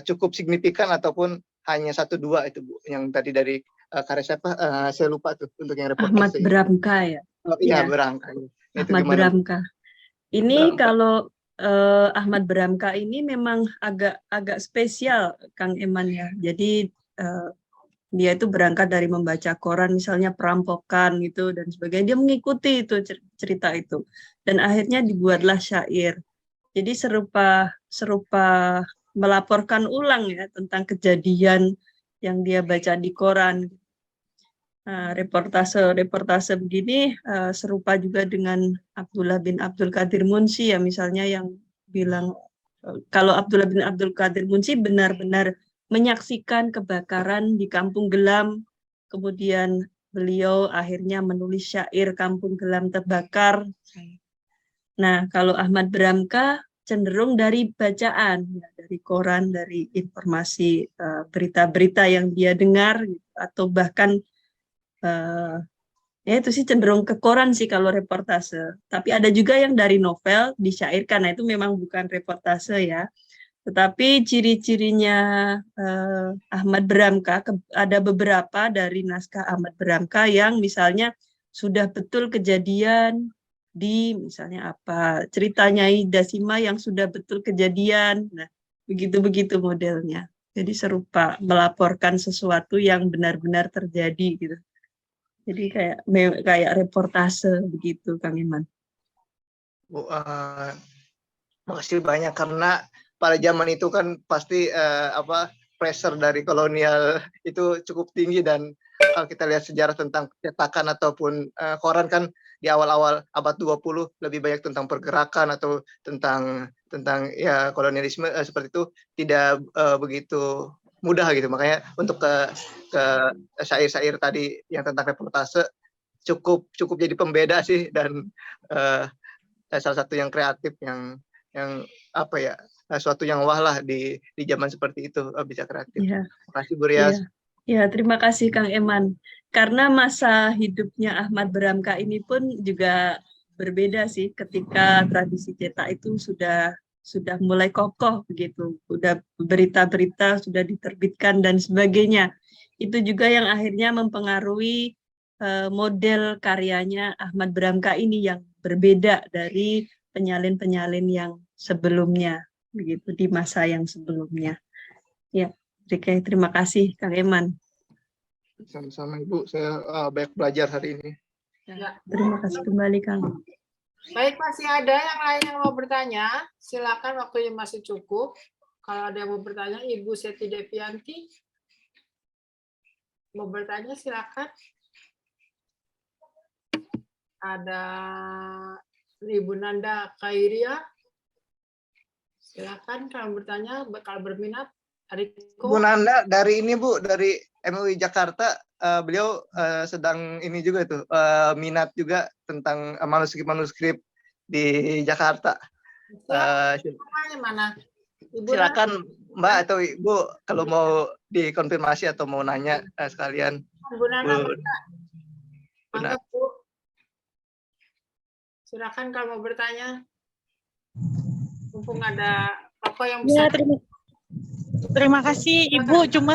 cukup signifikan ataupun hanya 1-2 itu Bu yang tadi dari karya siapa? Saya lupa tuh untuk yang reportase.
Ahmad Bramka ya.
Oh, iya, Bramka.
Ahmad Bramka. Ini kalau Ahmad Bramka ini memang agak spesial Kang Eman ya. Jadi dia itu berangkat dari membaca koran misalnya perampokan gitu dan sebagainya. Dia mengikuti itu cerita itu dan akhirnya dibuatlah syair. Jadi serupa melaporkan ulang ya tentang kejadian yang dia baca di koran. Nah, reportase begini serupa juga dengan Abdullah bin Abdul Qadir Munshi ya misalnya yang bilang kalau Abdullah bin Abdul Qadir Munshi benar-benar menyaksikan kebakaran di Kampung Gelam, kemudian beliau akhirnya menulis syair Kampung Gelam Terbakar. Nah, kalau Ahmad Bramka cenderung dari bacaan, ya, dari koran, dari informasi berita-berita yang dia dengar, gitu, atau bahkan ya itu sih cenderung ke koran sih kalau reportase. Tapi ada juga yang dari novel disyairkan. Nah itu memang bukan reportase ya. Tetapi ciri-cirinya Ahmad Bramka ada beberapa dari naskah Ahmad Bramka yang misalnya sudah betul kejadian di misalnya apa cerita Nyai Dasima yang sudah betul kejadian. Nah begitu-begitu modelnya. Jadi serupa melaporkan sesuatu yang benar-benar terjadi gitu. Jadi kayak reportase begitu, Kang Iman.
Bu, makasih banyak karena pada zaman itu kan pasti pressure dari kolonial itu cukup tinggi dan kalau kita lihat sejarah tentang cetakan ataupun koran kan di awal-awal abad 20 lebih banyak tentang pergerakan atau tentang ya kolonialisme seperti itu tidak begitu mudah gitu, makanya untuk ke syair-syair tadi yang tentang reportase cukup jadi pembeda sih dan salah satu yang kreatif yang apa ya suatu yang wah lah di zaman seperti itu bisa kreatif.
Ya.
Terima kasih Bu Rias.
Ya, terima kasih Kang Eman. Karena masa hidupnya Ahmad Bramka ini pun juga berbeda sih ketika tradisi cetak itu sudah mulai kokoh begitu, sudah berita-berita sudah diterbitkan dan sebagainya. itu juga yang akhirnya mempengaruhi model karyanya Ahmad Bramka ini yang berbeda dari penyalin-penyalin yang sebelumnya, begitu di masa yang sebelumnya. Ya, oke, terima kasih Kang Eman.
Sama-sama Ibu, saya banyak belajar hari ini.
Ya.
Terima kasih kembali Kang.
Baik, masih ada yang lain yang mau bertanya? Silakan, waktunya masih cukup. Kalau ada yang mau bertanya, Ibu Seti Devianti mau bertanya, silakan. Ada Ibu Nanda Khairia. Silakan kalau bertanya, kalau berminat. Riko.
Bu Nanda dari ini Bu, dari MUI Jakarta, beliau sedang ini juga tuh minat juga tentang manuskrip di Jakarta.
Namanya mana? Ibu
Silakan Mbak atau Ibu kalau mau dikonfirmasi atau mau nanya sekalian.
Bu Nana,
Bu.
Mangga, Bu. Silakan kalau mau bertanya. Mumpung ada tokoh yang bisa.
Ya, terima kasih Ibu. Cuma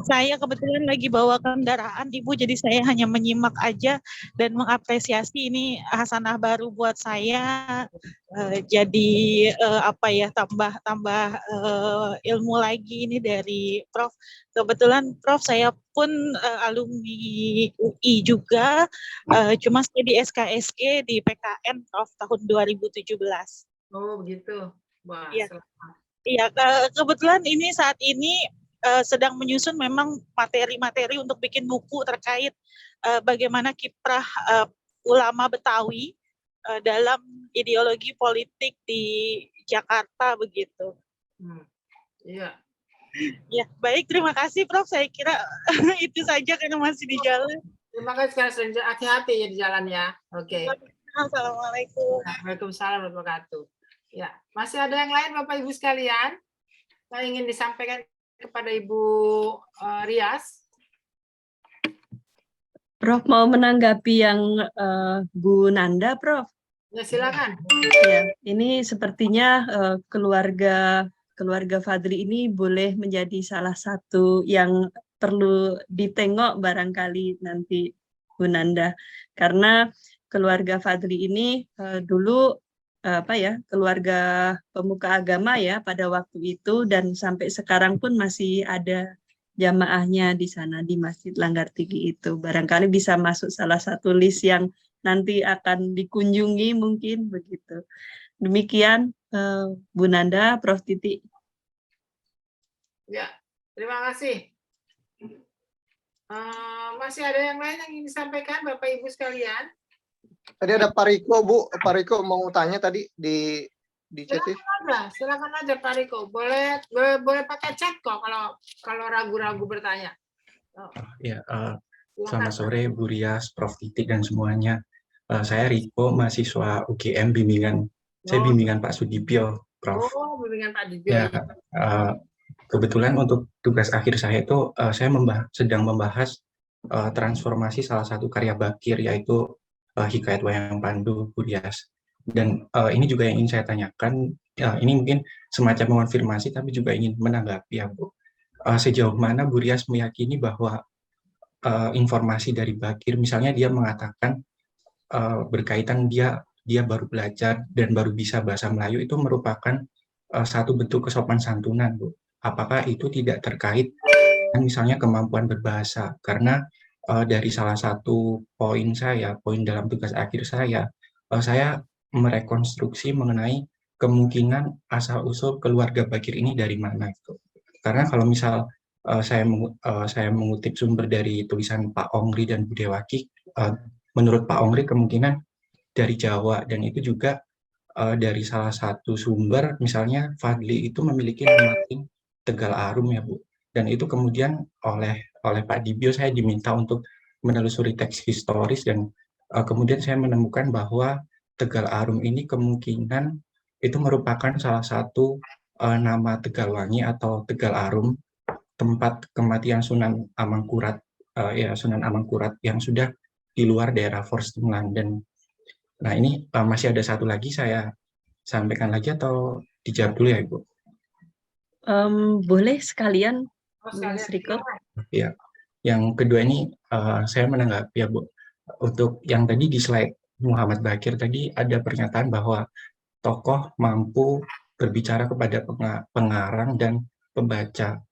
saya kebetulan lagi bawa kendaraan Ibu, jadi saya hanya menyimak aja dan mengapresiasi ini hasanah baru buat saya. Jadi tambah ilmu lagi ini dari Prof. Kebetulan Prof saya pun alumni UI juga, cuma saya di SKSG di PKN Prof tahun 2017.
Oh begitu. Wah,
ya.
selamat.
Iya, kebetulan ini saat ini sedang menyusun memang materi-materi untuk bikin buku terkait bagaimana kiprah ulama Betawi dalam ideologi politik di Jakarta begitu.
Iya.
Ya, baik, terima kasih Prof. Saya kira itu saja karena masih di jalan.
Terima kasih sekali, hati-hati ya di jalan ya. Oke.
Assalamualaikum.
Waalaikumsalam warahmatullahi wabarakatuh. Ya, masih ada yang lain Bapak Ibu sekalian yang ingin disampaikan kepada Ibu Rias?
Prof mau menanggapi yang Bu Nanda, Prof?
Ya, silakan.
Ya, ini sepertinya keluarga Fadli ini boleh menjadi salah satu yang perlu ditengok barangkali nanti Bu Nanda, karena keluarga Fadli ini dulu keluarga pemuka agama ya pada waktu itu, dan sampai sekarang pun masih ada jamaahnya di sana di Masjid Langgar Tinggi itu. Barangkali bisa masuk salah satu list yang nanti akan dikunjungi mungkin begitu. Demikian Bu Nanda, Prof. Titi.
Ya, terima kasih. Masih ada yang lain yang ingin disampaikan Bapak Ibu sekalian?
Tadi ada Pak Riko, Bu. Pak Riko mau tanya tadi di chat.
Silakan aja Pak Riko. Boleh pakai chat kok kalau ragu-ragu bertanya.
Ya, selamat sore Bu Rias, Prof. Titik dan semuanya. Saya Riko, mahasiswa UGM bimbingan. Saya bimbingan Pak Sudibyo, Prof.
Oh, bimbingan Pak Sudibyo.
Ya, kebetulan untuk tugas akhir saya itu saya sedang membahas transformasi salah satu karya Bakir, yaitu Hikayat Wayang Pandu, Bu Rias. Dan ini juga yang ingin saya tanyakan, ini mungkin semacam mengonfirmasi tapi juga ingin menanggapi ya Bu. Sejauh mana Bu Rias meyakini bahwa informasi dari Bakir, misalnya dia mengatakan berkaitan dia baru belajar dan baru bisa bahasa Melayu, itu merupakan satu bentuk kesopan santunan, Bu. Apakah itu tidak terkait dengan misalnya kemampuan berbahasa? Karena dari salah satu poin dalam tugas akhir saya merekonstruksi mengenai kemungkinan asal-usul keluarga Bakir ini dari mana itu. Karena kalau misal saya mengutip sumber dari tulisan Pak Ongri dan Bu Dewaki, menurut Pak Ongri kemungkinan dari Jawa, dan itu juga dari salah satu sumber, misalnya Fadli itu memiliki nama Tegal Arum ya Bu. Dan itu kemudian oleh Pak Dibyo saya diminta untuk menelusuri teks historis, dan kemudian saya menemukan bahwa Tegal Arum ini kemungkinan itu merupakan salah satu nama Tegalwangi atau Tegal Arum, tempat kematian Sunan Amangkurat, Sunan Amangkurat yang sudah di luar daerah Forsten London. Nah ini masih ada satu lagi, saya sampaikan lagi atau dijawab dulu ya Ibu?
Boleh sekalian, Mas Riko.
Ya, Yang kedua ini saya menanggapi ya Bu, untuk yang tadi di slide Muhammad Bakir tadi ada pernyataan bahwa tokoh mampu berbicara kepada pengarang dan pembaca.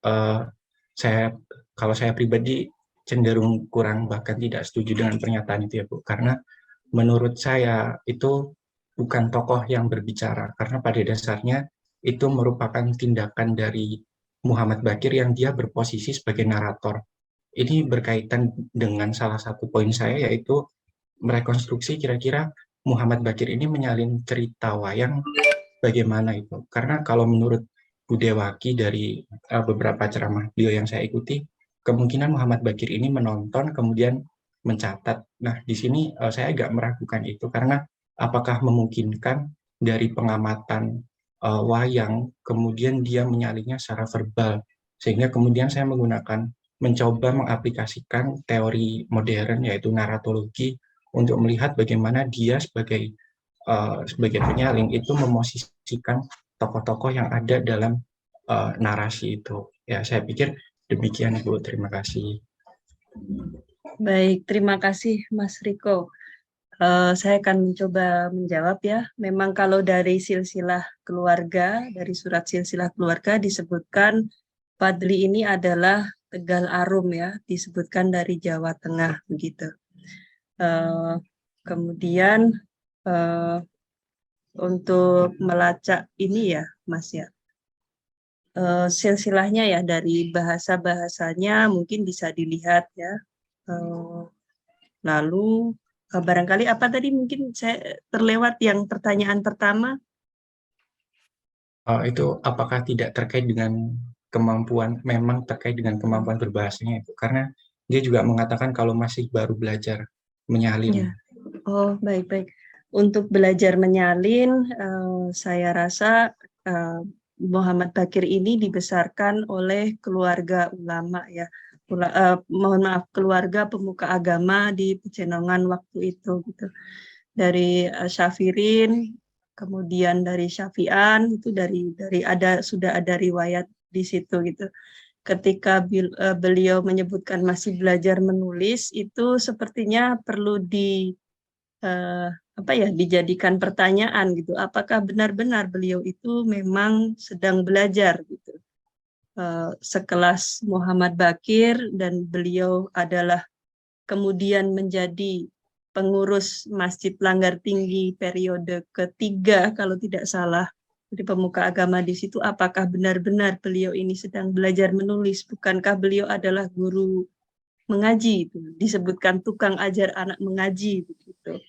Kalau saya pribadi cenderung kurang bahkan tidak setuju dengan pernyataan itu ya Bu, karena menurut saya itu bukan tokoh yang berbicara, karena pada dasarnya itu merupakan tindakan dari Muhammad Bakir yang dia berposisi sebagai narator. Ini berkaitan dengan salah satu poin saya, yaitu merekonstruksi kira-kira Muhammad Bakir ini menyalin cerita wayang bagaimana itu. Karena kalau menurut Bu Dewaki dari beberapa ceramah beliau yang saya ikuti, kemungkinan Muhammad Bakir ini menonton kemudian mencatat. Nah, di sini saya agak meragukan itu, karena apakah memungkinkan dari pengamatan wayang, kemudian dia menyalinnya secara verbal, sehingga kemudian saya mencoba mengaplikasikan teori modern yaitu naratologi untuk melihat bagaimana dia sebagai penyalin itu memosisikan tokoh-tokoh yang ada dalam narasi itu. Ya, saya pikir demikian Bu. Terima kasih.
Baik, terima kasih Mas Riko. Saya akan mencoba menjawab ya. Memang kalau dari silsilah keluarga, dari surat silsilah keluarga disebutkan Fadli ini adalah Tegal Arum ya, disebutkan dari Jawa Tengah begitu. Kemudian untuk melacak ini ya, Mas ya, silsilahnya ya dari bahasa-bahasanya mungkin bisa dilihat ya. Lalu barangkali apa tadi mungkin saya terlewat yang pertanyaan pertama.
Itu apakah tidak terkait dengan kemampuan, memang terkait dengan kemampuan berbahasanya itu, karena dia juga mengatakan kalau masih baru belajar menyalin.
Ya. Oh, baik-baik. Untuk belajar menyalin, saya rasa Muhammad Bakir ini dibesarkan oleh keluarga ulama ya. Mohon maaf, keluarga pemuka agama di Pecenongan waktu itu gitu. Dari Syafirin, kemudian dari Syafi'an, itu dari sudah ada riwayat di situ gitu. Ketika beliau menyebutkan masih belajar menulis, itu sepertinya perlu dijadikan pertanyaan gitu. Apakah benar-benar beliau itu memang sedang belajar gitu. Sekelas Muhammad Bakir, dan beliau adalah kemudian menjadi pengurus Masjid Langgar Tinggi periode ketiga kalau tidak salah, dari pemuka agama di situ. Apakah benar-benar beliau ini sedang belajar menulis? Bukankah beliau adalah guru mengaji? Itu disebutkan tukang ajar anak mengaji begitu.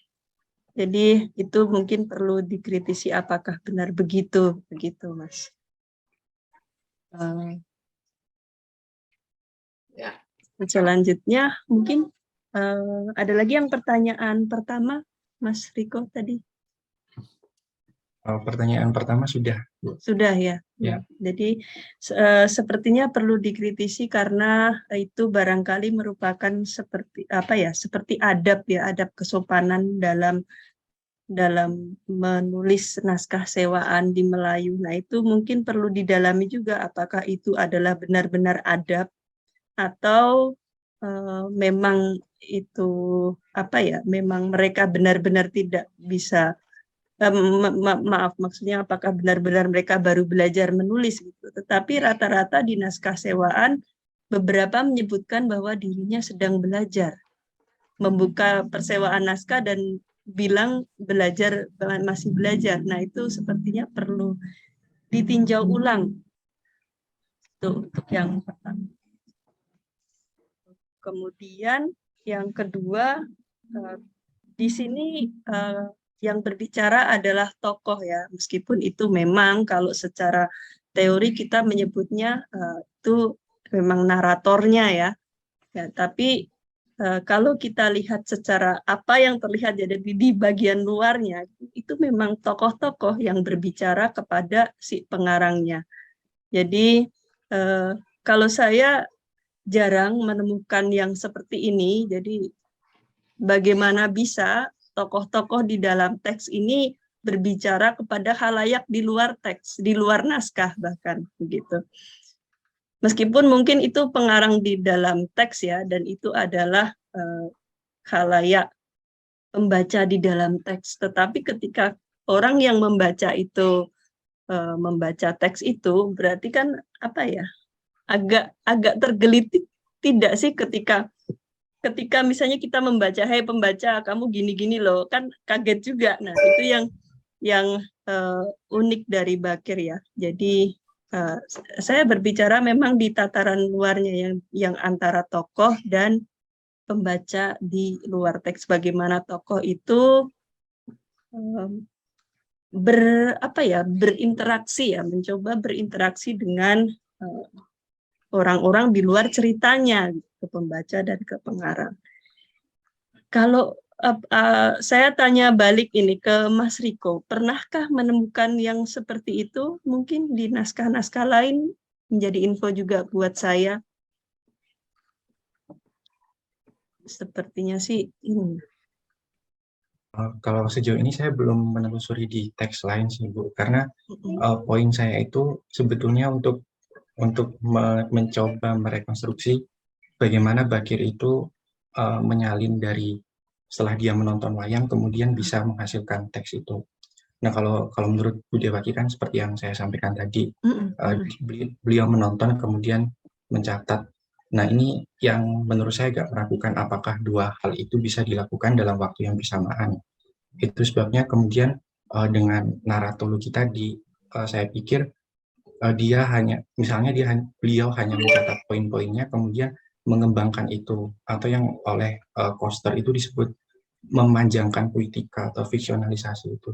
Jadi itu mungkin perlu dikritisi apakah benar begitu Mas.
Ya.
Selanjutnya mungkin ada lagi yang pertanyaan pertama Mas Riko tadi.
Pertanyaan pertama sudah, Bu.
Sudah ya.
Ya.
Jadi sepertinya perlu dikritisi karena itu barangkali merupakan seperti adab ya, adab kesopanan dalam menulis naskah sewaan di Melayu. Nah, itu mungkin perlu didalami juga apakah itu adalah benar-benar adab atau memang itu memang mereka benar-benar tidak bisa, maksudnya apakah benar-benar mereka baru belajar menulis gitu. Tetapi rata-rata di naskah sewaan beberapa menyebutkan bahwa dirinya sedang belajar, membuka persewaan naskah dan bilang masih belajar. Nah, itu sepertinya perlu ditinjau ulang untuk yang pertama. Kemudian yang kedua, di sini yang berbicara adalah tokoh ya, meskipun itu memang kalau secara teori kita menyebutnya itu memang naratornya ya, tapi kalau kita lihat secara apa yang terlihat jadi di bagian luarnya, itu memang tokoh-tokoh yang berbicara kepada si pengarangnya. Jadi kalau saya jarang menemukan yang seperti ini, jadi bagaimana bisa tokoh-tokoh di dalam teks ini berbicara kepada khalayak di luar teks, di luar naskah bahkan begitu. Meskipun mungkin itu pengarang di dalam teks ya, dan itu adalah khalayak pembaca di dalam teks. Tetapi ketika orang yang membaca itu membaca teks itu, berarti kan apa ya? Agak tergelitik tidak sih ketika misalnya kita membaca, "Hai pembaca, kamu gini-gini loh," kan kaget juga. Nah, itu yang unik dari Bakir ya. Jadi saya berbicara memang di tataran luarnya yang antara tokoh dan pembaca di luar teks, bagaimana tokoh itu berinteraksi ya, mencoba berinteraksi dengan orang-orang di luar ceritanya, ke pembaca dan ke pengarang. Kalau saya tanya balik ini ke Mas Riko, pernahkah menemukan yang seperti itu? Mungkin di naskah-naskah lain menjadi info juga buat saya. Sepertinya sih ini.
Kalau sejauh ini saya belum menelusuri di teks lain sih Bu, karena poin saya itu sebetulnya untuk mencoba merekonstruksi bagaimana Bakir itu menyalin dari setelah dia menonton wayang kemudian bisa menghasilkan teks itu. Nah, kalau menurut Bu Dewaki kan seperti yang saya sampaikan tadi, beliau menonton kemudian mencatat. Nah, ini yang menurut saya agak meragukan apakah dua hal itu bisa dilakukan dalam waktu yang bersamaan. Itu sebabnya kemudian dengan naratologi tadi, saya pikir beliau hanya mencatat poin-poinnya, kemudian mengembangkan itu, atau yang oleh Koster itu disebut memanjangkan puitika atau fiksionalisasi itu.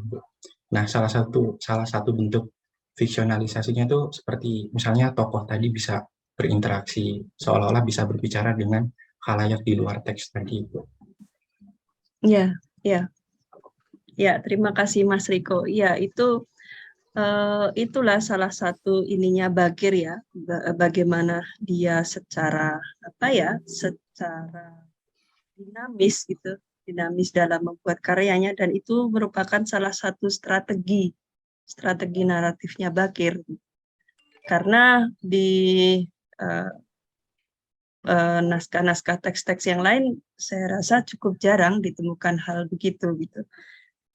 Nah, salah satu bentuk fiksionalisasinya itu seperti misalnya tokoh tadi bisa berinteraksi, seolah-olah bisa berbicara dengan khalayak di luar teks tadi.
Ya, terima kasih Mas Riko. Ya, itulah salah satu ininya Bakir ya, bagaimana dia secara dinamis dalam membuat karyanya, dan itu merupakan salah satu strategi naratifnya Bakir. Karena di naskah-naskah teks-teks yang lain saya rasa cukup jarang ditemukan hal begitu gitu.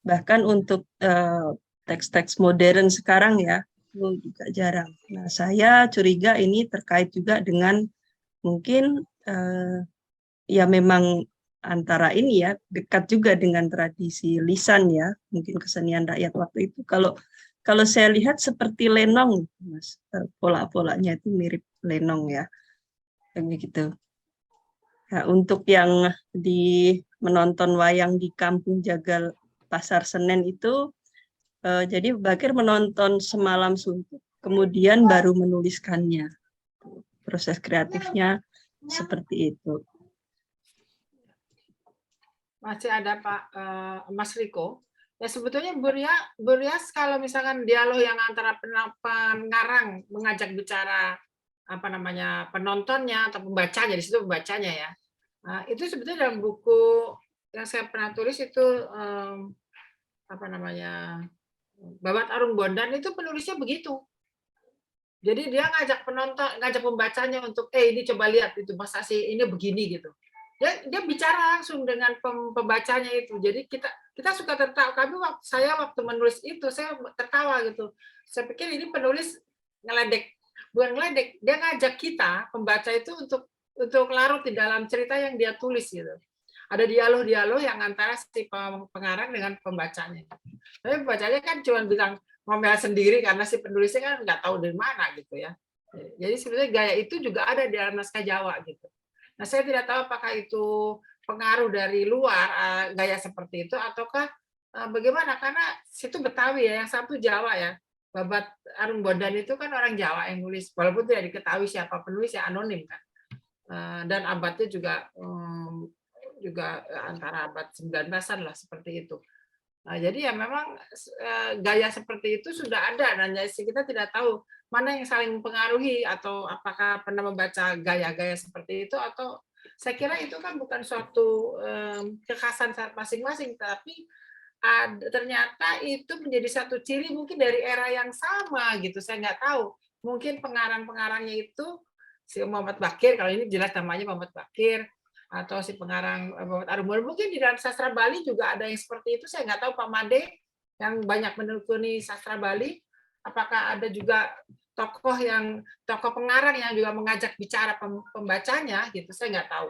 Bahkan untuk teks-teks modern sekarang ya itu juga jarang. Nah, saya curiga ini terkait juga dengan mungkin ya memang antara ini ya dekat juga dengan tradisi lisan ya, mungkin kesenian rakyat waktu itu. Kalau saya lihat seperti lenong, Mas, pola-polanya itu mirip lenong ya, begitu. Nah, untuk yang menonton wayang di Kampung Jagal Pasar Senen itu, jadi Bakir menonton semalam suntuk, kemudian baru menuliskannya. Proses kreatifnya seperti itu.
Masih ada Pak Mas Riko. Ya sebetulnya Burias kalau misalkan dialog yang antara pengarang mengajak bicara penontonnya atau pembacanya, di situ pembacanya ya. Nah, itu sebetulnya dalam buku yang saya pernah tulis itu Babat Arung Bondan itu penulisnya begitu. Jadi dia ngajak pembacanya untuk ini coba lihat itu Mas Asi ini begini gitu. Dia bicara langsung dengan pembacanya itu. Jadi kita suka tertawa. Saya waktu menulis itu saya tertawa gitu. Saya pikir ini penulis ngeledek, bukan ngeledek. Dia ngajak kita pembaca itu untuk larut di dalam cerita yang dia tulis gitu. Ada dialog-dialog yang antara si pengarang dengan pembacanya. Tapi pembacanya kan cuma bilang ngomel sendiri karena si penulisnya kan nggak tahu dari mana gitu ya. Jadi sebenarnya gaya itu juga ada di dalam naskah Jawa gitu. Nah, saya tidak tahu apakah itu pengaruh dari luar gaya seperti itu ataukah bagaimana, karena situ Betawi ya, yang satu Jawa ya. Babat Arung Bondan itu kan orang Jawa yang nulis, walaupun tidak diketahui siapa penulis, ya anonim kan. Dan abadnya juga antara abad 19-an lah seperti itu. Nah, jadi ya memang gaya seperti itu sudah ada, dan kita tidak tahu mana yang saling mempengaruhi atau apakah pernah membaca gaya-gaya seperti itu, atau saya kira itu kan bukan suatu kekhasan masing-masing, tapi ternyata itu menjadi satu ciri mungkin dari era yang sama gitu. Saya nggak tahu, mungkin pengarang-pengarangnya itu si Muhammad Bakir, kalau ini jelas namanya Muhammad Bakir, atau si pengarang Muhammad Arumur. Mungkin di dalam sastra Bali juga ada yang seperti itu, saya nggak tahu Pak Made yang banyak menekuni sastra Bali, apakah ada juga tokoh pengarang yang juga mengajak bicara pembacanya gitu, saya nggak tahu.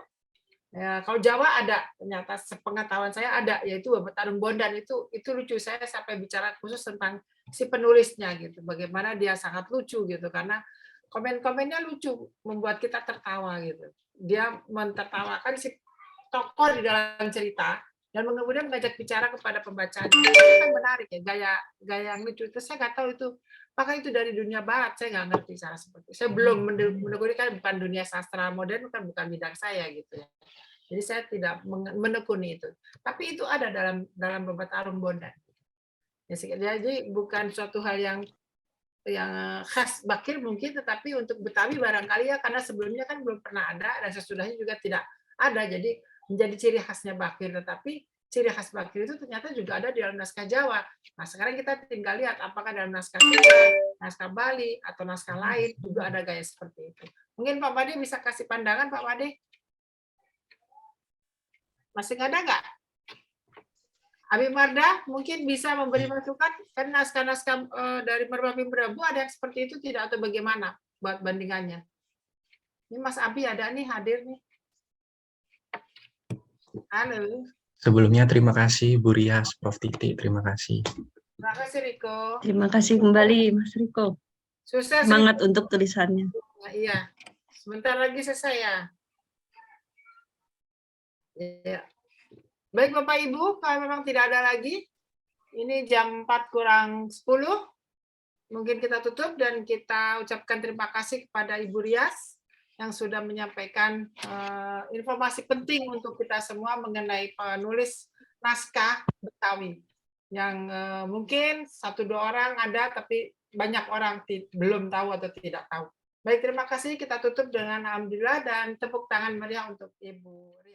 Ya, kalau Jawa ada, ternyata sepengetahuan saya ada, yaitu Babat Arung Bondan. Itu lucu, saya sampai bicara khusus tentang si penulisnya gitu, bagaimana dia sangat lucu gitu, karena komen-komennya lucu, membuat kita tertawa gitu. Dia mentertawakan si tokoh di dalam cerita dan kemudian mengajak bicara kepada pembacanya. Itu kan menarik ya, gaya yang lucu itu. Saya nggak tahu itu apakah itu dari dunia barat, saya nggak ngerti cara seperti itu. Saya belum menekuni, kan bukan dunia sastra modern, kan bukan bidang saya gitu ya. Jadi saya tidak menekuni itu. Tapi itu ada dalam Babat Arung Bondan. Jadi bukan suatu hal yang khas Bakir mungkin, tetapi untuk Betawi barangkali ya, karena sebelumnya kan belum pernah ada dan sesudahnya juga tidak ada. Jadi menjadi ciri khasnya Bakir, tetapi ciri khas Bakir itu ternyata juga ada di dalam naskah Jawa. Nah, sekarang kita tinggal lihat apakah dalam naskah Sunda, naskah Bali, atau naskah lain juga ada gaya seperti itu. Mungkin Pak Made bisa kasih pandangan, Pak Made? Masih ada nggak? Abi Marda mungkin bisa memberi masukan, kan naskah-naskah dari Merbabi Prabu ada yang seperti itu tidak, atau bagaimana buat bandingannya? Ini Mas Abi ada nih, hadir nih. Halo.
Sebelumnya terima kasih Bu Rias, Prof. Titi, terima kasih.
Terima kasih Riko.
Terima kasih kembali Mas Riko.
Sukses.
Semangat untuk tulisannya.
Nah, iya. Sebentar lagi selesai ya. Ya. Baik Bapak Ibu, kalau memang tidak ada lagi, ini jam 4 kurang 10, mungkin kita tutup dan kita ucapkan terima kasih kepada Ibu Rias yang sudah menyampaikan informasi penting untuk kita semua mengenai penulis naskah Betawi, yang mungkin 1-2 orang ada, tapi banyak orang belum tahu atau tidak tahu. Baik, terima kasih. Kita tutup dengan alhamdulillah dan tepuk tangan meriah untuk Ibu Rias.